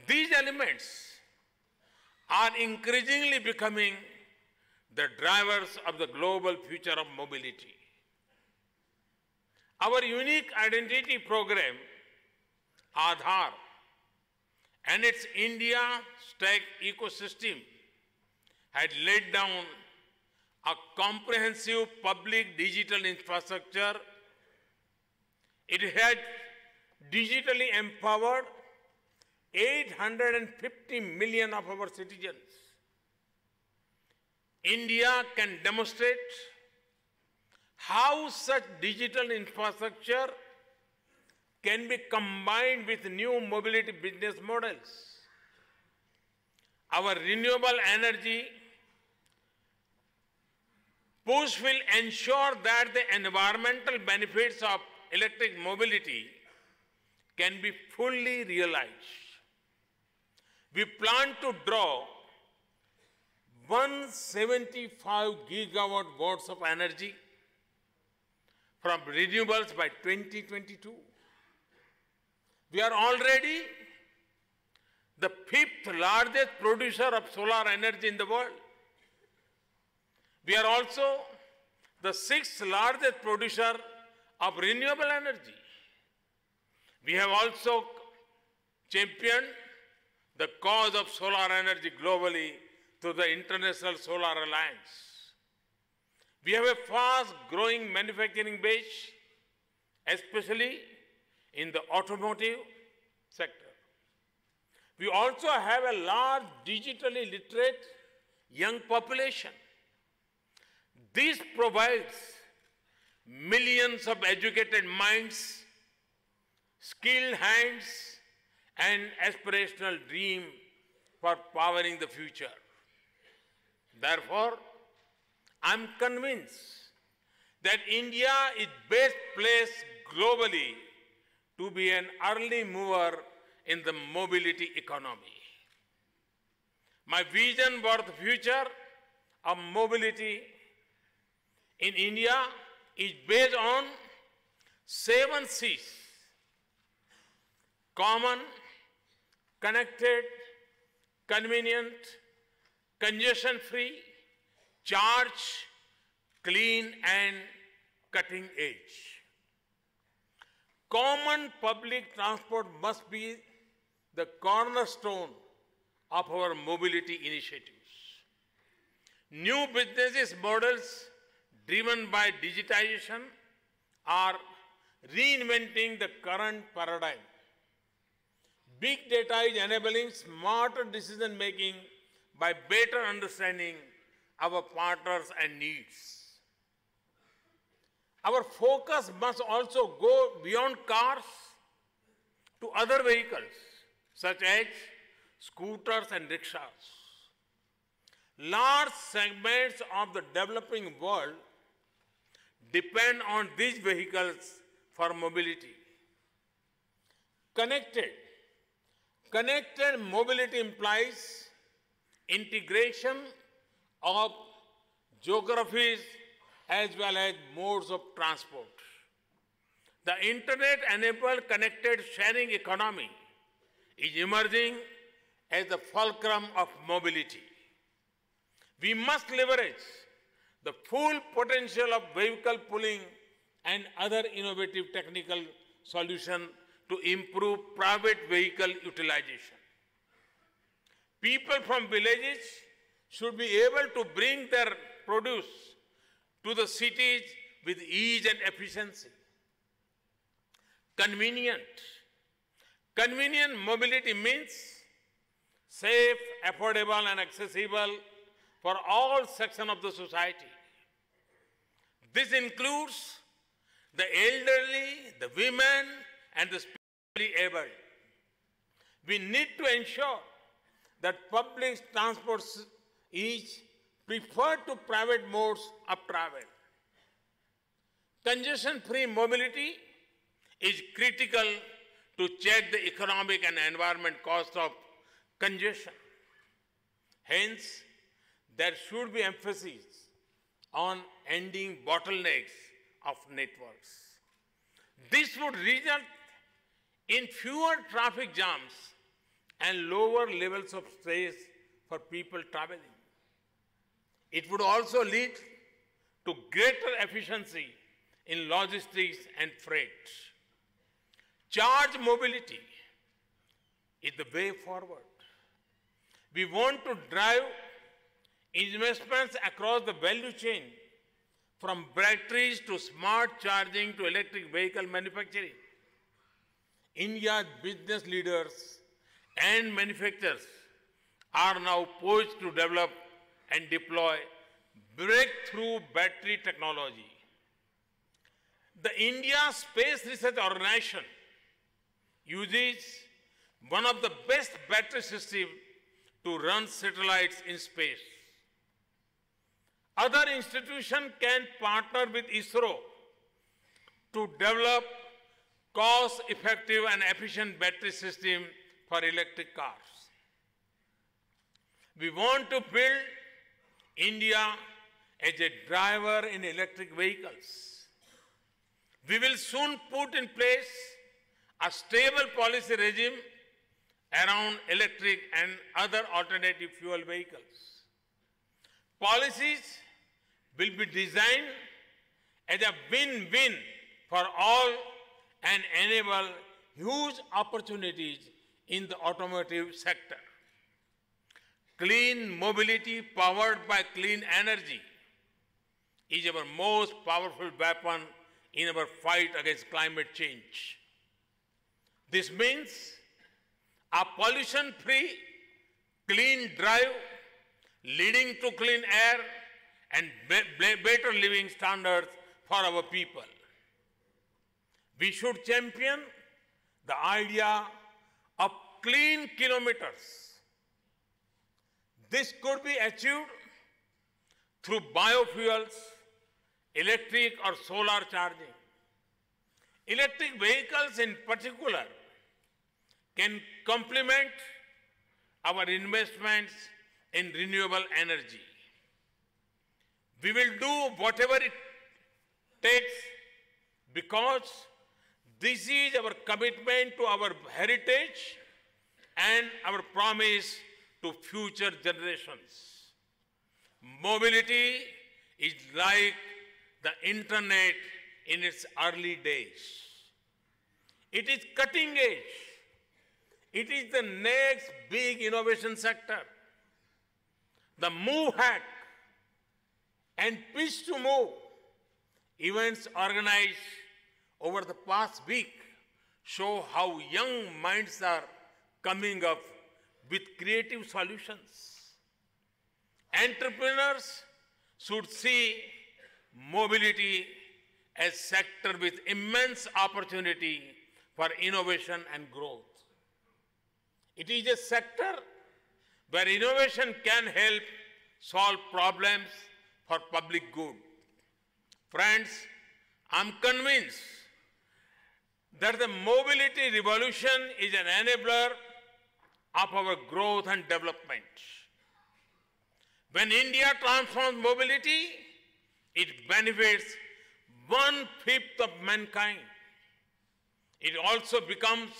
These elements are increasingly becoming the drivers of the global future of mobility. Our unique identity program, Aadhaar, and its India Stack ecosystem had laid down a comprehensive public digital infrastructure. It had digitally empowered 850 million of our citizens. India can demonstrate how such digital infrastructure can be combined with new mobility business models. Our renewable energy push will ensure that the environmental benefits of electric mobility can be fully realized. We plan to draw 175 gigawatt watts of energy from renewables by 2022. We are already the 5th largest producer of solar energy in the world. We are also the 6th largest producer of renewable energy. We have also championed the cause of solar energy globally through the International Solar Alliance. We have a fast-growing manufacturing base, especially in the automotive sector. We also have a large digitally literate young population. This provides millions of educated minds, skilled hands, and aspirational dream for powering the future. Therefore, I'm convinced that India is best placed globally to be an early mover in the mobility economy. My vision for the future of mobility in India is based on 7 C's: common, connected, convenient, congestion-free, charge, clean, and cutting edge. Common public transport must be the cornerstone of our mobility initiatives. New business models driven by digitization are reinventing the current paradigm. Big data is enabling smarter decision making by better understanding our partners and needs. Our focus must also go beyond cars to other vehicles, such as scooters and rickshaws. Large segments of the developing world depend on these vehicles for mobility. Connected mobility implies integration of geographies as well as modes of transport. The internet-enabled connected sharing economy is emerging as the fulcrum of mobility. We must leverage the full potential of vehicle pooling and other innovative technical solutions to improve private vehicle utilization. People from villages should be able to bring their produce to the cities with ease and efficiency. Convenient mobility means safe, affordable, and accessible for all sections of the society. This includes the elderly, the women, and the spiritually able. We need to ensure that public transport is preferred to private modes of travel. Congestion-free mobility is critical to check the economic and environment cost of congestion. Hence, there should be emphasis on ending bottlenecks of networks. This would result in fewer traffic jams and lower levels of stress for people traveling. It would also lead to greater efficiency in logistics and freight. Charge mobility is the way forward. We want to drive investments across the value chain, from batteries to smart charging to electric vehicle manufacturing. India's business leaders and manufacturers are now poised to develop and deploy breakthrough battery technology. The India Space Research Organization uses one of the best battery systems to run satellites in space. Other institutions can partner with ISRO to develop cost-effective and efficient battery systems for electric cars. We want to build India as a driver in electric vehicles. We will soon put in place a stable policy regime around electric and other alternative fuel vehicles. Policies will be designed as a win-win for all and enable huge opportunities in the automotive sector. Clean mobility powered by clean energy is our most powerful weapon in our fight against climate change. This means a pollution-free, clean drive leading to clean air and better living standards for our people. We should champion the idea of clean kilometers. This could be achieved through biofuels, electric or solar charging. Electric vehicles in particular can complement our investments in renewable energy. We will do whatever it takes because this is our commitment to our heritage and our promise to future generations. Mobility is like the internet in its early days. It is cutting edge. It is the next big innovation sector. The Move Hack and Pitch to Move events organized over the past week show how young minds are coming up with creative solutions. Entrepreneurs should see mobility as a sector with immense opportunity for innovation and growth. It is a sector where innovation can help solve problems for public good. Friends, I'm convinced that the mobility revolution is an enabler of our growth and development. When India transforms mobility, it benefits 1/5 of mankind. It also becomes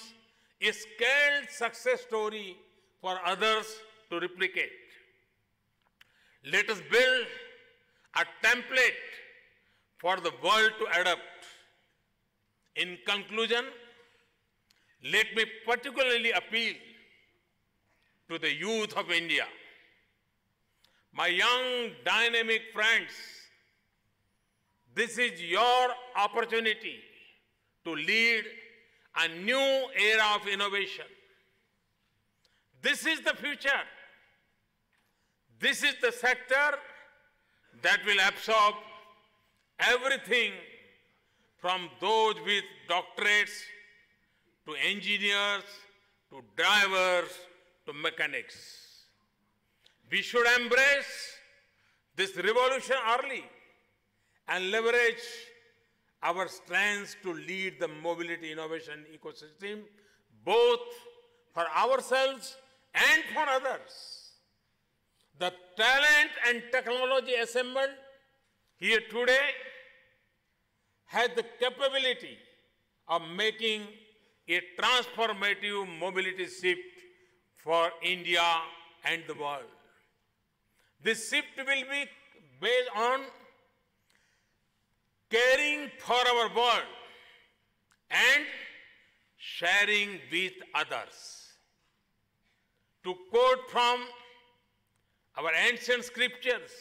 a scaled success story for others to replicate. Let us build a template for the world to adopt. In conclusion, let me particularly appeal to the youth of India. My young, dynamic friends, this is your opportunity to lead a new era of innovation. This is the future. This is the sector that will absorb everything from those with doctorates to engineers, to drivers, to mechanics. We should embrace this revolution early and leverage our strengths to lead the mobility innovation ecosystem, both for ourselves and for others. The talent and technology assembled here today has the capability of making a transformative mobility shift for India and the world. This shift will be based on caring for our world and sharing with others. To quote from our ancient scriptures,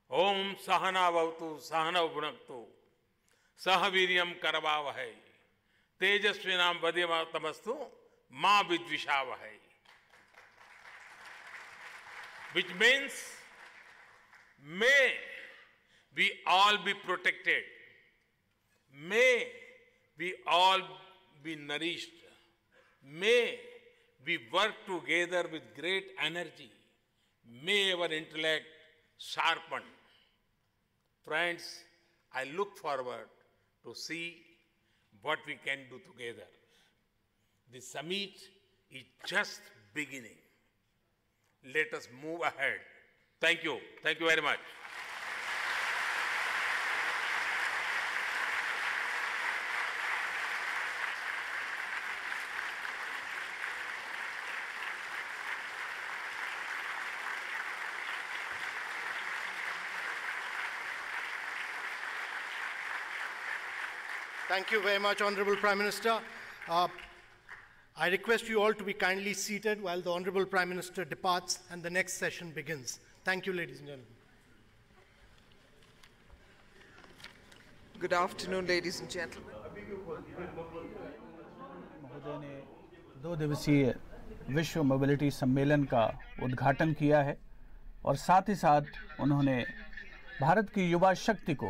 Om Sahana Bhavatu Sahana Bhunaktu Sahaviryam Karavavahai Tejasvinam Vadyamatamastu Ma Vidvishavahai. Which means, may we all be protected. May we all be nourished. May we work together with great energy. May our intellect sharpen. Friends, I look forward to see what we can do together. The summit is just beginning. Let us move ahead. Thank you. Thank you very much. Thank you very much, Honorable Prime Minister. I request you all to be kindly seated while the Honorable Prime Minister departs and the next session begins. Thank you, ladies and gentlemen. Good afternoon, ladies and gentlemen. महोदय ने 2 दिवसीय विश्व mobility सम्मेलन का उद्घाटन किया है और साथ ही साथ उन्होंने भारत की युवा शक्ति को